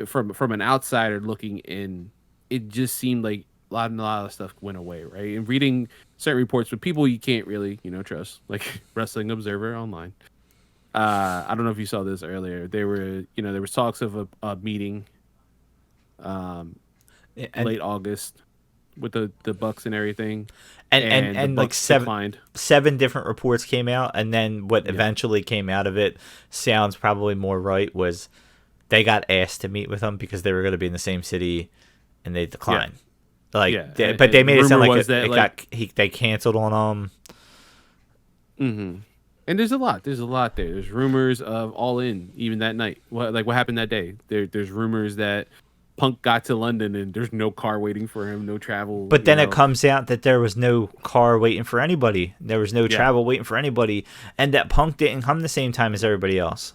from an outsider looking in, it just seemed like a lot of stuff went away, right? And reading certain reports with people you can't really, trust, like Wrestling Observer Online. I don't know if you saw this earlier. There was talks of a meeting late August with the Bucks and everything. And like seven different reports came out, and then what eventually came out of it sounds probably more right was they got asked to meet with them because they were going to be in the same city, and they declined. But they made it sound like they canceled on them. And there's a lot there. There's rumors of All In even that night. What happened that day? There's rumors that Punk got to London and there's no car waiting for him, no travel. But then it comes out that there was no car waiting for anybody. There was no travel waiting for anybody. And that Punk didn't come the same time as everybody else.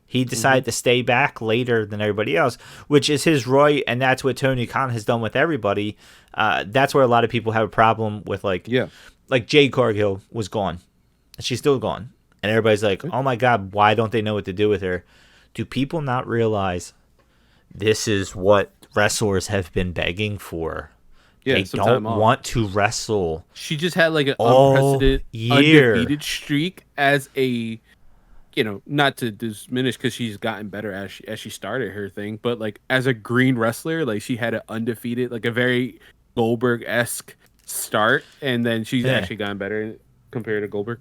He decided to stay back later than everybody else, which is his right. And that's what Tony Khan has done with everybody. That's where a lot of people have a problem with like Jade Cargill was gone. She's still gone. And everybody's like, oh my God, why don't they know what to do with her? Do people not realize this is what wrestlers have been begging for? They don't want to wrestle. She just had like an unprecedented undefeated streak as a, not to diminish because she's gotten better as she started her thing, but like as a green wrestler, like she had an undefeated, like a very Goldberg-esque start, and then she's actually gotten better compared to Goldberg.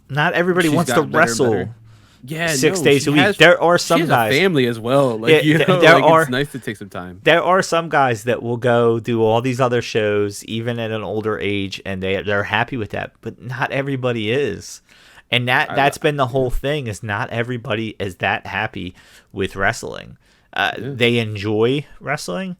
Not everybody wants to wrestle. Yeah, 6 days a week. There are some guys. A family as well. Like it's nice to take some time. There are some guys that will go do all these other shows, even at an older age, and they're happy with that. But not everybody is, and that's been the whole thing. Is not everybody is that happy with wrestling. They enjoy wrestling,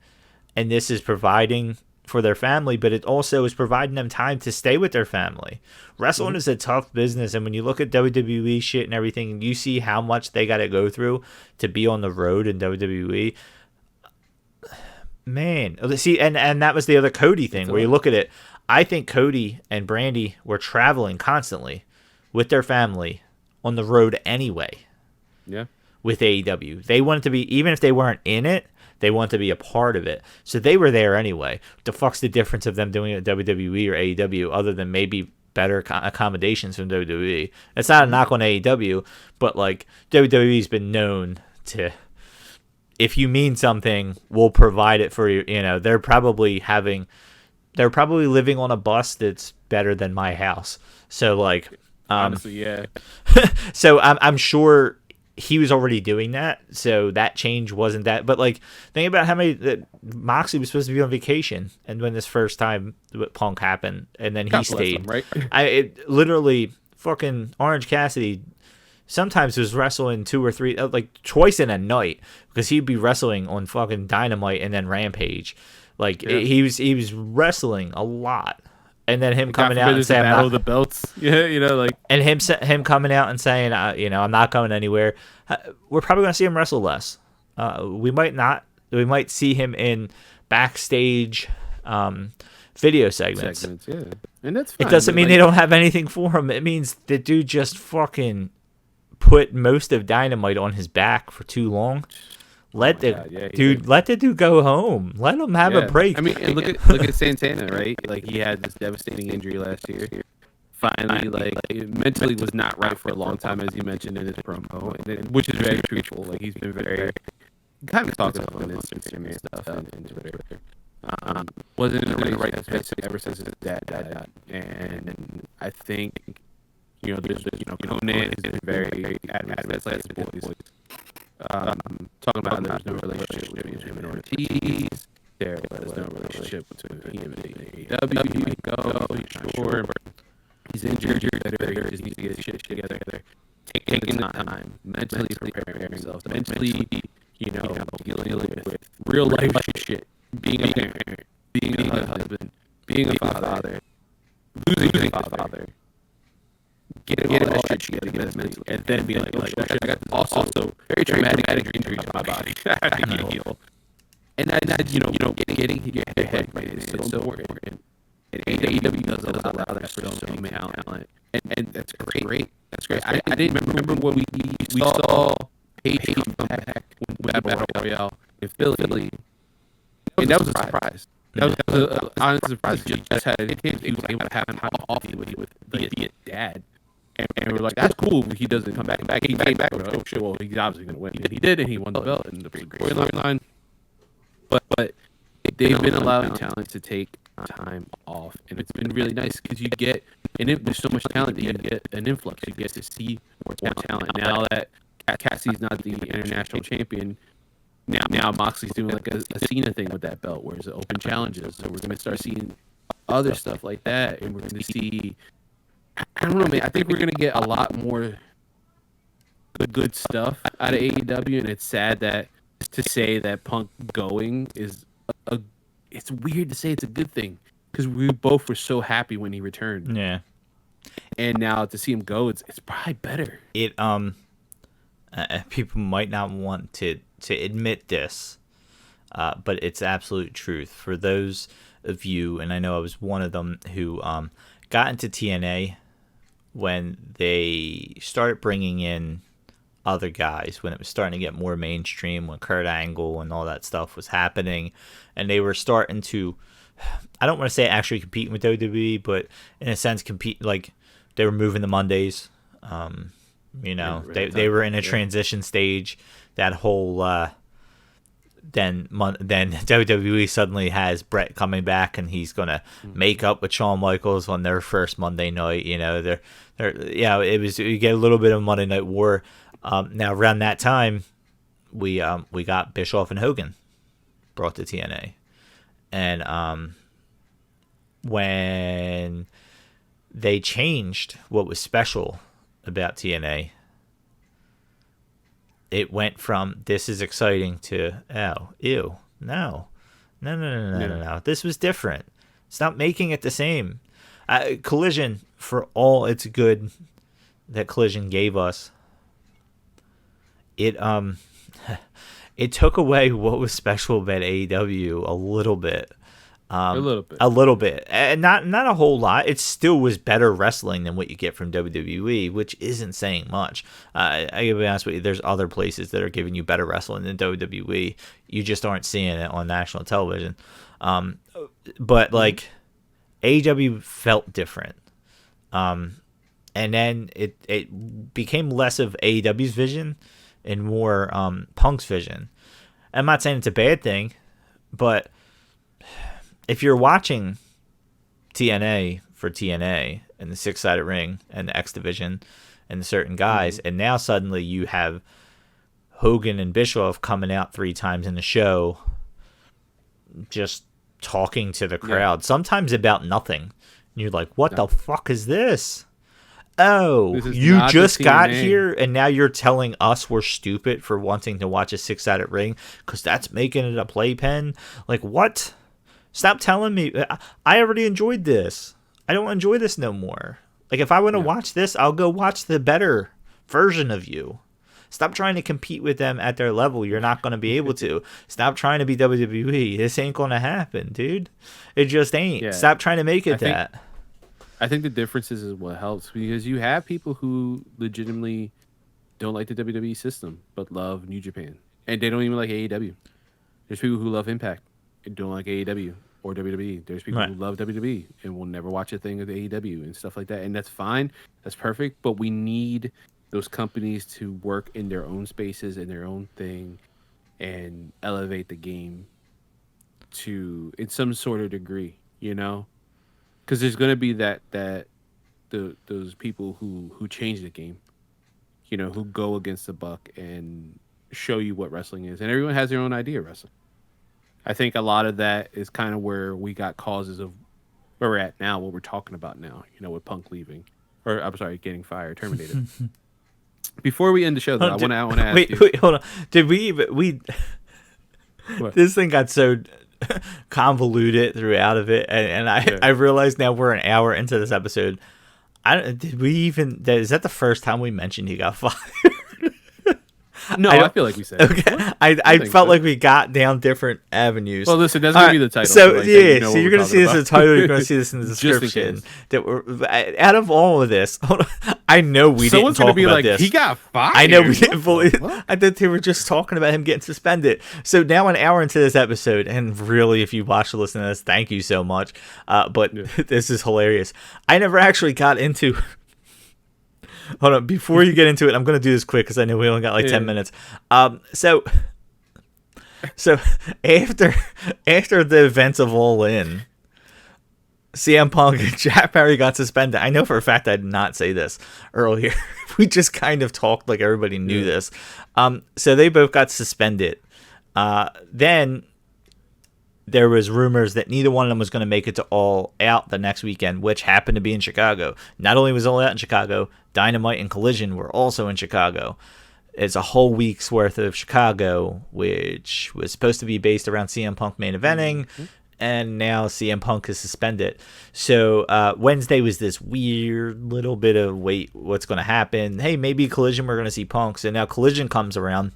and this is providing for their family, but it also is providing them time to stay with their family. Wrestling is a tough business, and when you look at WWE shit and everything, you see how much they got to go through to be on the road in WWE. Man, see, and that was the other Cody thing, where you look at it. I think Cody and Brandy were traveling constantly with their family on the road anyway. Yeah. With AEW, they wanted to be, even if they weren't in it, they want to be a part of it. So they were there anyway. The fuck's the difference of them doing it at WWE or AEW other than maybe better accommodations from WWE? It's not a knock on AEW, but like WWE's been known to if you mean something, we'll provide it for you. You know, they're probably living on a bus that's better than my house. So like, honestly, yeah. so I'm sure he was already doing that. So that change wasn't that. But like, think about how many Moxley was supposed to be on vacation, and when this first time with Punk happened, and then he stayed. Him, right? It literally fucking Orange Cassidy sometimes was wrestling 2 or 3, like twice in a night, because he'd be wrestling on fucking Dynamite and then Rampage. Like he was wrestling a lot, and then him coming out and saying battle of the belts, yeah, you know, like, and him coming out and saying, you know, I'm not going anywhere. We're probably gonna see him wrestle less. We might not. We might see him in backstage video segments. Yeah, and that's fine. It doesn't mean they don't have anything for him. It means the dude just fucking put most of Dynamite on his back for too long. Let the dude go home. Let him have a break. I mean, and look at Santana, right? Like, he had this devastating injury last year. Finally, like, mentally was not right for a long time, as you mentioned in his promo, which is very truthful. Like, he's been very kind of talking on Instagram and stuff and Twitter. Wasn't in the right headspace ever since his dad died, and I think, you know, there's Conan has been very adamant. That's like his boys. Talking about there's no relationship between him and Ortiz. There's no relationship between him and AEW. He might go. He's sure. He's injured. He needs to get his shit together. Taking time, mentally preparing himself, mentally, you know, dealing with real life shit. Being a parent, being a husband, being a father, losing a father. Getting all that shit together mentally, and then being like, I got also very traumatic injury to my body. I need to heal. And that, you know, getting your head right is so important. And AEW does allow that for so many talent, and that's great. That's great. I didn't remember when we saw Paige come back when Battle Royale in Philly, and that was a surprise. That was an honest surprise. He just had it. He was able to have an off with the dad. And we're like, that's cool. He doesn't come back. He came back. Oh shit! Well, he's obviously gonna win. And he did, and he won the belt. And the great storyline. But they've been allowing talent to take time off, and it's been really nice because you get, and there's so much talent that you get an influx. You get to see more talent. Now that Cassie's not the international champion, now Moxley's doing like a Cena thing with that belt, where it's open challenges. So we're gonna start seeing other stuff like that, and we're gonna see. I don't know, man. I think we're gonna get a lot more good stuff out of AEW, and it's sad that to say that Punk going is it's weird to say it's a good thing, because we both were so happy when he returned. Yeah. And now to see him go, it's probably better. It people might not want to admit this, but it's absolute truth for those of you, and I know I was one of them, who got into TNA when they started bringing in other guys, when it was starting to get more mainstream, when Kurt Angle and all that stuff was happening, and they were starting to, I don't want to say actually competing with WWE, but in a sense compete, like they were moving the Mondays. You know, they were in a transition stage. That whole then WWE suddenly has Brett coming back, and he's gonna make up with Shawn Michaels on their first Monday night. You know, they're it was, you get a little bit of Monday Night War. Now around that time, we got Bischoff and Hogan brought to TNA, and when they changed what was special about TNA, it went from this is exciting to no. This was different. Stop making it the same. Collision, for all its good that Collision gave us, it it took away what was special about AEW a little bit. A little bit, and not a whole lot. It still was better wrestling than what you get from WWE, which isn't saying much. I gotta be honest with you. There's other places that are giving you better wrestling than WWE. You just aren't seeing it on national television. But like AEW felt different. And then it became less of AEW's vision and more Punk's vision. I'm not saying it's a bad thing, but if you're watching TNA for TNA and the 6-sided ring and the X Division and the certain guys, and now suddenly you have Hogan and Bischoff coming out 3 times in the show, just talking to the crowd, sometimes about nothing. And you're like, what the fuck is this? Oh, you just got here and now you're telling us we're stupid for wanting to watch a 6-sided ring because that's making it a playpen? Like, what? Stop telling me. I already enjoyed this. I don't enjoy this no more. Like, if I want to watch this, I'll go watch the better version of you. Stop trying to compete with them at their level. You're not going to be able to. Stop trying to be WWE. This ain't going to happen, dude. It just ain't. Yeah. Stop trying to make it that. I think the difference is what helps, because you have people who legitimately don't like the WWE system but love New Japan, and they don't even like AEW. There's people who love Impact and don't like AEW or WWE. There's people who love WWE and will never watch a thing of AEW and stuff like that, and that's fine. That's perfect, but we need those companies to work in their own spaces and their own thing and elevate the game to in some sort of degree, you know? Because there's going to be those people who change the game, you know, who go against the buck and show you what wrestling is. And everyone has their own idea of wrestling. I think a lot of that is kind of where we got causes of where we're at now, what we're talking about now, you know, with Punk leaving. Or, I'm sorry, getting fired, terminated. Before we end the show, though, I want to ask you. Wait, hold on. Did we this thing got so convoluted throughout of it, and I realized now we're an hour into this episode. Is that the first time we mentioned he got fired? No, I feel like we said. Okay, I felt like we got down different avenues. Well, listen, that's gonna be the title. So so you're gonna see this in the title. You're gonna see this in the description. That we're out of all of this. I know we didn't talk about this. He got fired. I know we didn't believe. I thought they were just talking about him getting suspended. So now an hour into this episode, and really, if you watched or listened to this, thank you so much. But this is hilarious. I never actually got into. Hold on, before you get into it, I'm going to do this quick because I know we only got like 10 minutes. So after the events of All In, CM Punk and Jack Perry got suspended. I know for a fact I did not say this earlier. We just kind of talked like everybody knew this. So they both got suspended. Then there was rumors that neither one of them was going to make it to All Out the next weekend, which happened to be in Chicago. Not only was All Out in Chicago, Dynamite and Collision were also in Chicago. It's a whole week's worth of Chicago, which was supposed to be based around CM Punk main eventing, and now CM Punk is suspended. So Wednesday was this weird little bit of, wait, what's going to happen? Hey, maybe Collision, we're going to see Punk. So now Collision comes around.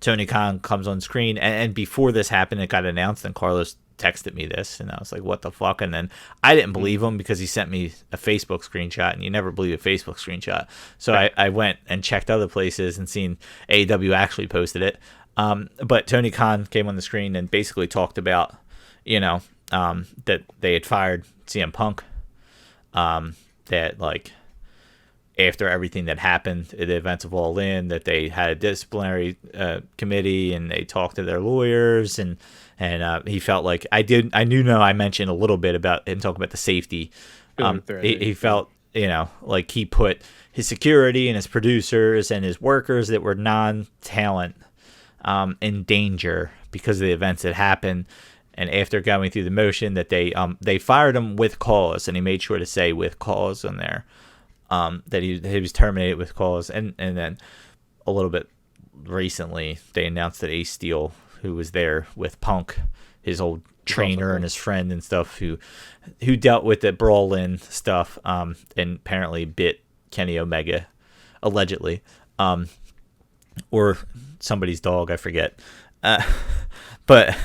Tony Khan comes on screen, and before this happened, it got announced, and Carlos texted me this, and I was like, what the fuck? And then I didn't believe him because he sent me a Facebook screenshot, and you never believe a Facebook screenshot. So I went and checked other places and seen AEW actually posted it. But Tony Khan came on the screen and basically talked about, that they had fired CM Punk, that, like, after everything that happened at the events of All In, that they had a disciplinary committee and they talked to their lawyers, and he felt like I mentioned a little bit about him talking about the safety. He felt, like he put his security and his producers and his workers that were non-talent in danger because of the events that happened. And after going through the motion, that they fired him with cause, and he made sure to say with cause on there. That he was terminated with cause, and then a little bit recently they announced that Ace Steel, who was there with Punk, his old trainer and his friend and stuff, who dealt with the brawl-in stuff, and apparently bit Kenny Omega, allegedly, or somebody's dog, I forget, but.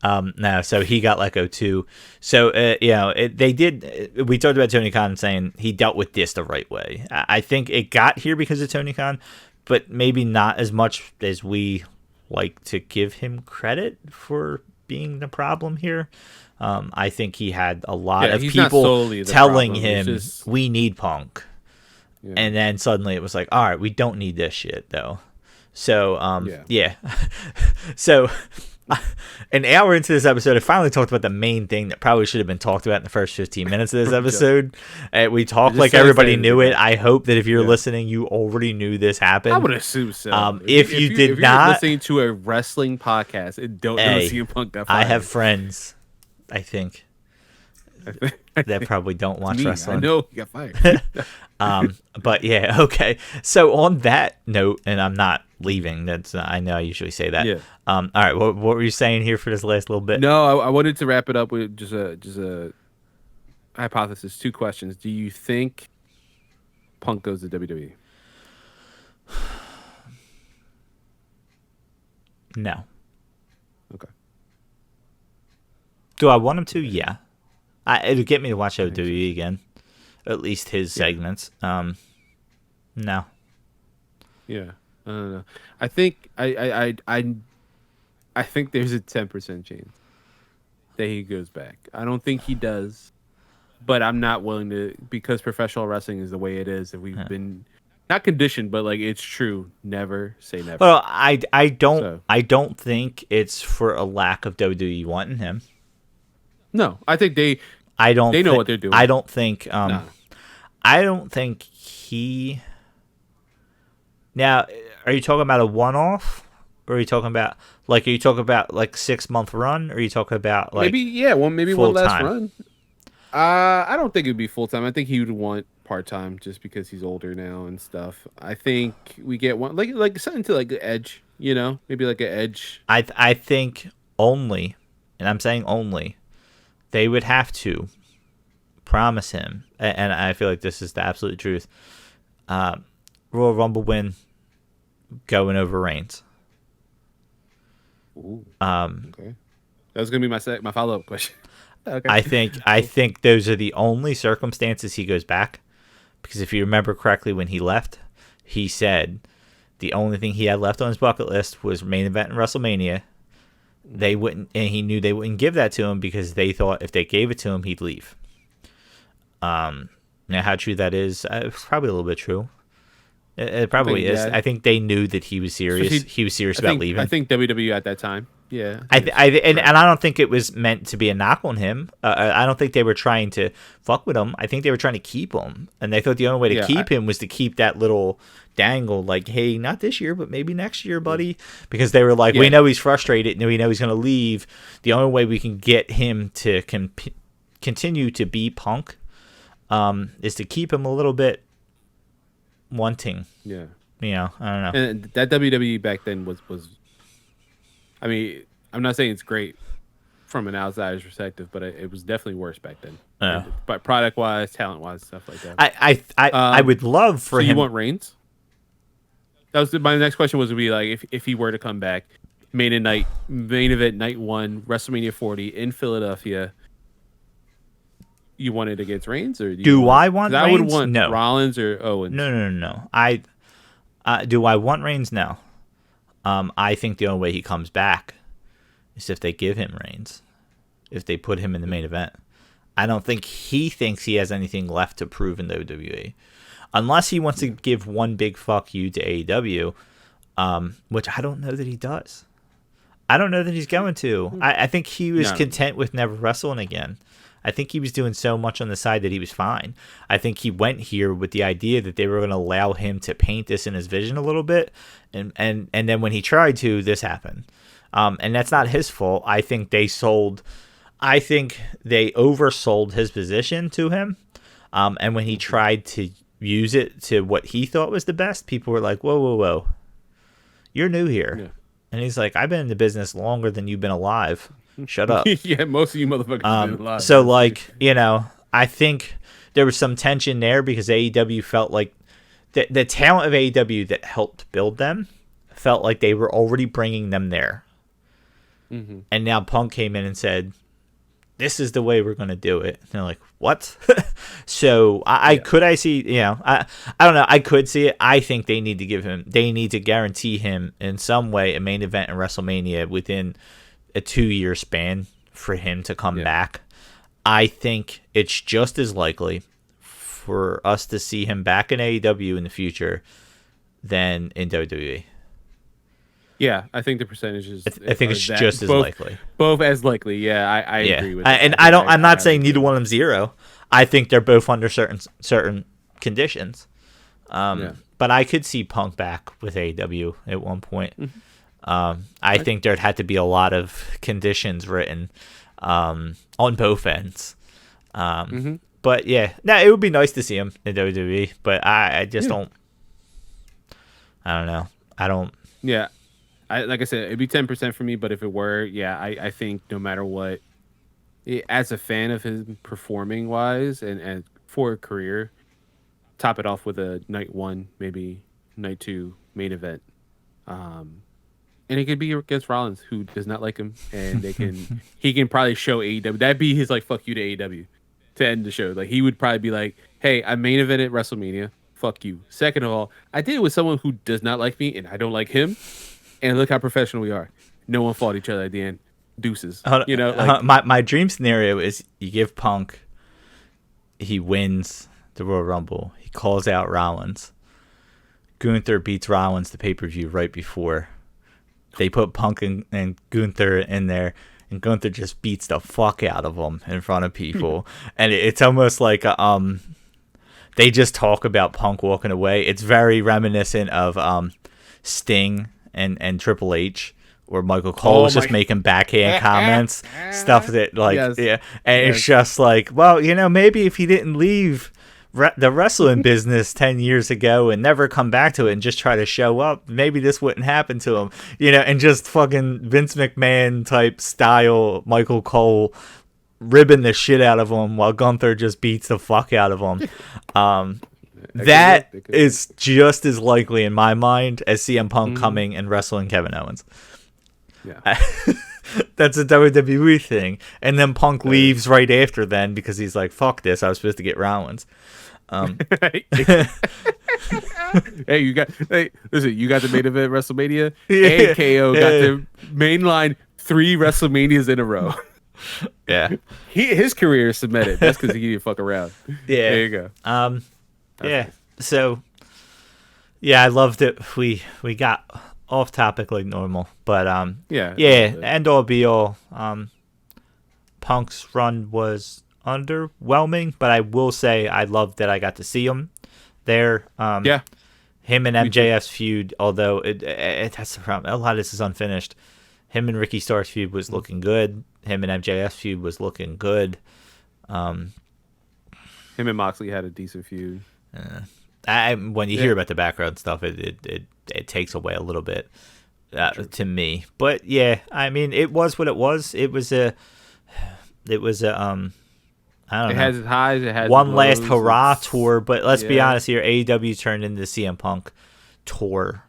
No, so he got let go too. So, we talked about Tony Khan saying he dealt with this the right way. I think it got here because of Tony Khan, but maybe not as much as we like to give him credit for being the problem here. I think he had a lot of people telling him, we need Punk. Yeah. And then suddenly it was like, all right, we don't need this shit, though. So yeah. So an hour into this episode, I finally talked about the main thing that probably should have been talked about in the first 15 minutes of this episode. We talked like everybody knew it. I hope that if you're listening, you already knew this happened. I would assume so. If you did if not, you're listening to a wrestling podcast and don't know CM Punk got fired. I have friends, I think, that probably don't watch wrestling. I know he got fired. But yeah, okay. So on that note, and I'm not leaving. I know I usually say that. Yeah. All right. What were you saying here for this last little bit? No, I wanted to wrap it up with just a hypothesis. 2 questions. Do you think Punk goes to WWE? No. Okay. Do I want him to? Yeah. It'll get me to watch WWE again. At least his segments. No. Yeah. I don't know. I think I think there's a 10% chance that he goes back. I don't think he does, but I'm not willing to, because professional wrestling is the way it is, and we've been not conditioned, but like it's true. Never say never. Well, I don't think it's for a lack of WWE wanting him. No, I think they know what they're doing. I don't think I don't think he. Now, are you talking about a one-off, or are you talking about like 6-month run, or are you talking about like maybe one last run? I don't think it'd be full time. I think he would want part time just because he's older now and stuff. I think we get one like something to like Edge, maybe like an Edge. I think only, and I'm saying only, they would have to promise him, and I feel like this is the absolute truth. Royal Rumble win, going over Reigns. Ooh, okay, that was gonna be my follow up question. Okay. I think those are the only circumstances he goes back, because if you remember correctly, when he left, he said the only thing he had left on his bucket list was main event in WrestleMania. They wouldn't, and he knew they wouldn't give that to him because they thought if they gave it to him, he'd leave. Now, how true that is, it's probably a little bit true. It probably is. Yeah. I think they knew that he was serious. He was serious about leaving. I think WWE at that time. Yeah. And I don't think it was meant to be a knock on him. I don't think they were trying to fuck with him. I think they were trying to keep him, and they thought the only way to keep him was to keep that little dangle, like, hey, not this year, but maybe next year, buddy. Because they were like, we know he's frustrated, and we know he's going to leave. The only way we can get him to continue to be Punk is to keep him a little bit wanting. Yeah. I don't know. And that WWE back then was I mean, I'm not saying it's great from an outsider's perspective, but it was definitely worse back then. But product wise, talent wise, stuff like that. I would love for him. You want Reigns? That was my next question. Was to be like if he were to come back, main event night 1, WrestleMania 40 in Philadelphia. You want it against Reigns, or do I want Reigns? I would want no. Rollins or Owens. No. Do I want Reigns? No. I think the only way he comes back is if they give him Reigns, if they put him in the main event. I don't think he thinks he has anything left to prove in WWE, unless he wants to give one big fuck you to AEW, which I don't know that he does. I don't know that he's going to. I think he was content with never wrestling again. I think he was doing so much on the side that he was fine. I think he went here with the idea that they were going to allow him to paint this in his vision a little bit, and then when he tried to, this happened. And that's not his fault. I think they oversold his position to him. And when he tried to use it to what he thought was the best, people were like, whoa. You're new here. Yeah. And he's like, I've been in the business longer than you've been alive. Shut up. Yeah, most of you motherfuckers have been alive. So, I think there was some tension there because AEW felt like the talent of AEW that helped build them felt like they were already bringing them there. Mm-hmm. And now Punk came in and said, this is the way we're going to do it. And they're like, what? So I don't know. I could see it. I think they need to guarantee him in some way a main event in WrestleMania within a 2-year span for him to come back. I think it's just as likely for us to see him back in AEW in the future than in WWE. Yeah, I think the percentages. I think it's just as likely. Both as likely. Yeah, I agree with that. And I'm not saying neither one of them zero. I think they're both under certain conditions. But I could see Punk back with AEW at one point. I think there'd have to be a lot of conditions written on both ends. But yeah, no, it would be nice to see him in WWE. But I just don't. I don't know. I don't. Yeah, like I said, it'd be 10% for me. But if it were, yeah, I think no matter what, as a fan of him performing wise and for a career, top it off with a night 1, maybe night 2 main event. And it could be against Rollins, who does not like him, and he can probably show AEW. That'd be his like fuck you to AEW to end the show. Like he would probably be like, hey, I main evented WrestleMania. Fuck you. Second of all, I did it with someone who does not like me and I don't like him. And look how professional we are. No one fought each other at the end. Deuces. You know, like, my dream scenario is you give Punk, he wins the Royal Rumble. He calls out Rollins. Gunther beats Rollins the pay-per-view right before. They put Punk and Gunther in there, and Gunther just beats the fuck out of him in front of people. And it's almost like they just talk about Punk walking away. It's very reminiscent of Sting and Triple H, where Michael Cole was just making backhand comments, stuff that like, yeah. And it's just like, well, you know, maybe if he didn't leave the wrestling business 10 years ago and never come back to it and just try to show up, maybe this wouldn't happen to him, you know. And just fucking Vince McMahon type style Michael Cole ribbing the shit out of him while Gunther just beats the fuck out of him. That is just as likely in my mind as CM Punk coming and wrestling Kevin Owens. Yeah. That's a WWE thing. And then Punk leaves right after then because he's like, fuck this, I was supposed to get Rollins. Hey, listen, you got the main event WrestleMania, and KO got the mainline 3 WrestleManias in a row. Yeah. His career is cemented. That's because he didn't fuck around. Yeah. There you go. Yeah. So, yeah, I loved it. We got off topic like normal, but yeah. End all be all. Punk's run was underwhelming, but I will say I loved that I got to see him there. Him and MJF's feud, although that's the problem. A lot of this is unfinished. Him and Ricky Starks feud was looking good. Him and MJF's feud was looking good. Him and Moxley had a decent feud. When you hear about the background stuff, it takes away a little bit to me. But yeah, I mean, it was what it was. It was a I don't know. It has its highs. It has one last hurrah tour. But let's be honest here, AEW turned into the CM Punk tour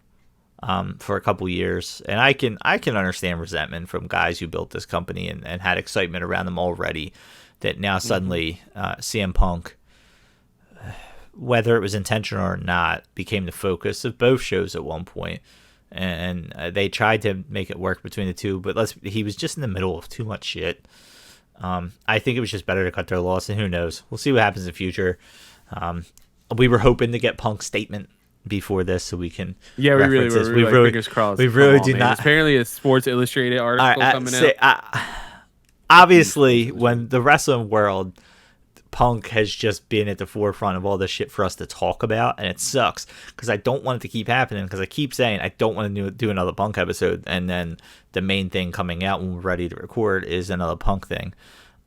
for a couple years, and I can understand resentment from guys who built this company and had excitement around them already. That now suddenly CM Punk, whether it was intentional or not, became the focus of both shows at one point. And they tried to make it work between the two, but he was just in the middle of too much shit. I think it was just better to cut their loss, and who knows? We'll see what happens in the future. We were hoping to get Punk's statement before this so we can we really were. We really fingers crossed. We really do not. Apparently a Sports Illustrated article coming out. Obviously, when the wrestling world, Punk has just been at the forefront of all this shit for us to talk about, and it sucks because I don't want it to keep happening, because I keep saying I don't want to do another Punk episode, and then the main thing coming out when we're ready to record is another Punk thing.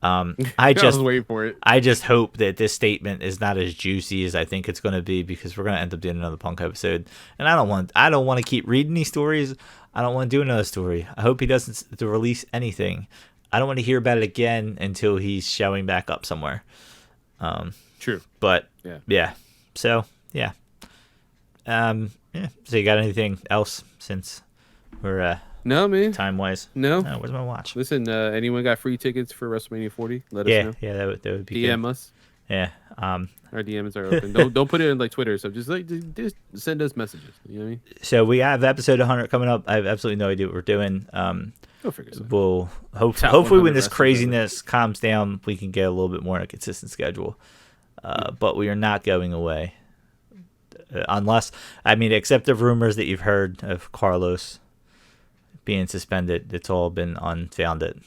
I just was waiting for it. I just hope that this statement is not as juicy as I think it's going to be, because we're going to end up doing another Punk episode, and I don't want to keep reading these stories. I don't want to do another story. I hope he doesn't release anything. I don't want to hear about it again until he's showing back up somewhere. True. But yeah. So yeah. So you got anything else since we're no, man, time wise? No. Where's my watch? Listen, anyone got free tickets for WrestleMania 40? Let us know. Yeah, that would be DM good. us. Yeah. Our DMs are open. Don't put it in like Twitter. So just send us messages. You know what I mean? So we have episode 100 coming up. I have absolutely no idea what we're doing. Go figure so. We'll hopefully when this craziness calms down, we can get a little bit more on a consistent schedule. But we are not going away, unless except the rumors that you've heard of Carlos being suspended. It's all been unfounded.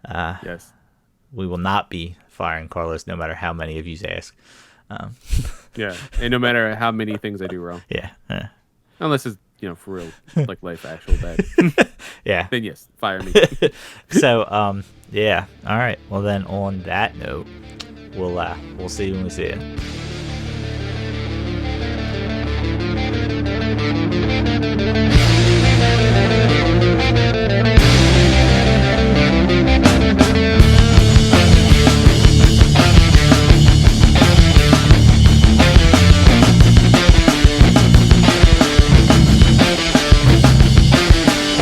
Yes. We will not be firing Carlos, no matter how many of you ask. Yeah, and no matter how many things I do wrong. Yeah. Unless it's, for real, like life actual bad. Yeah. Then yes, fire me. So, yeah. All right. Well, then on that note, we'll see you when we see you.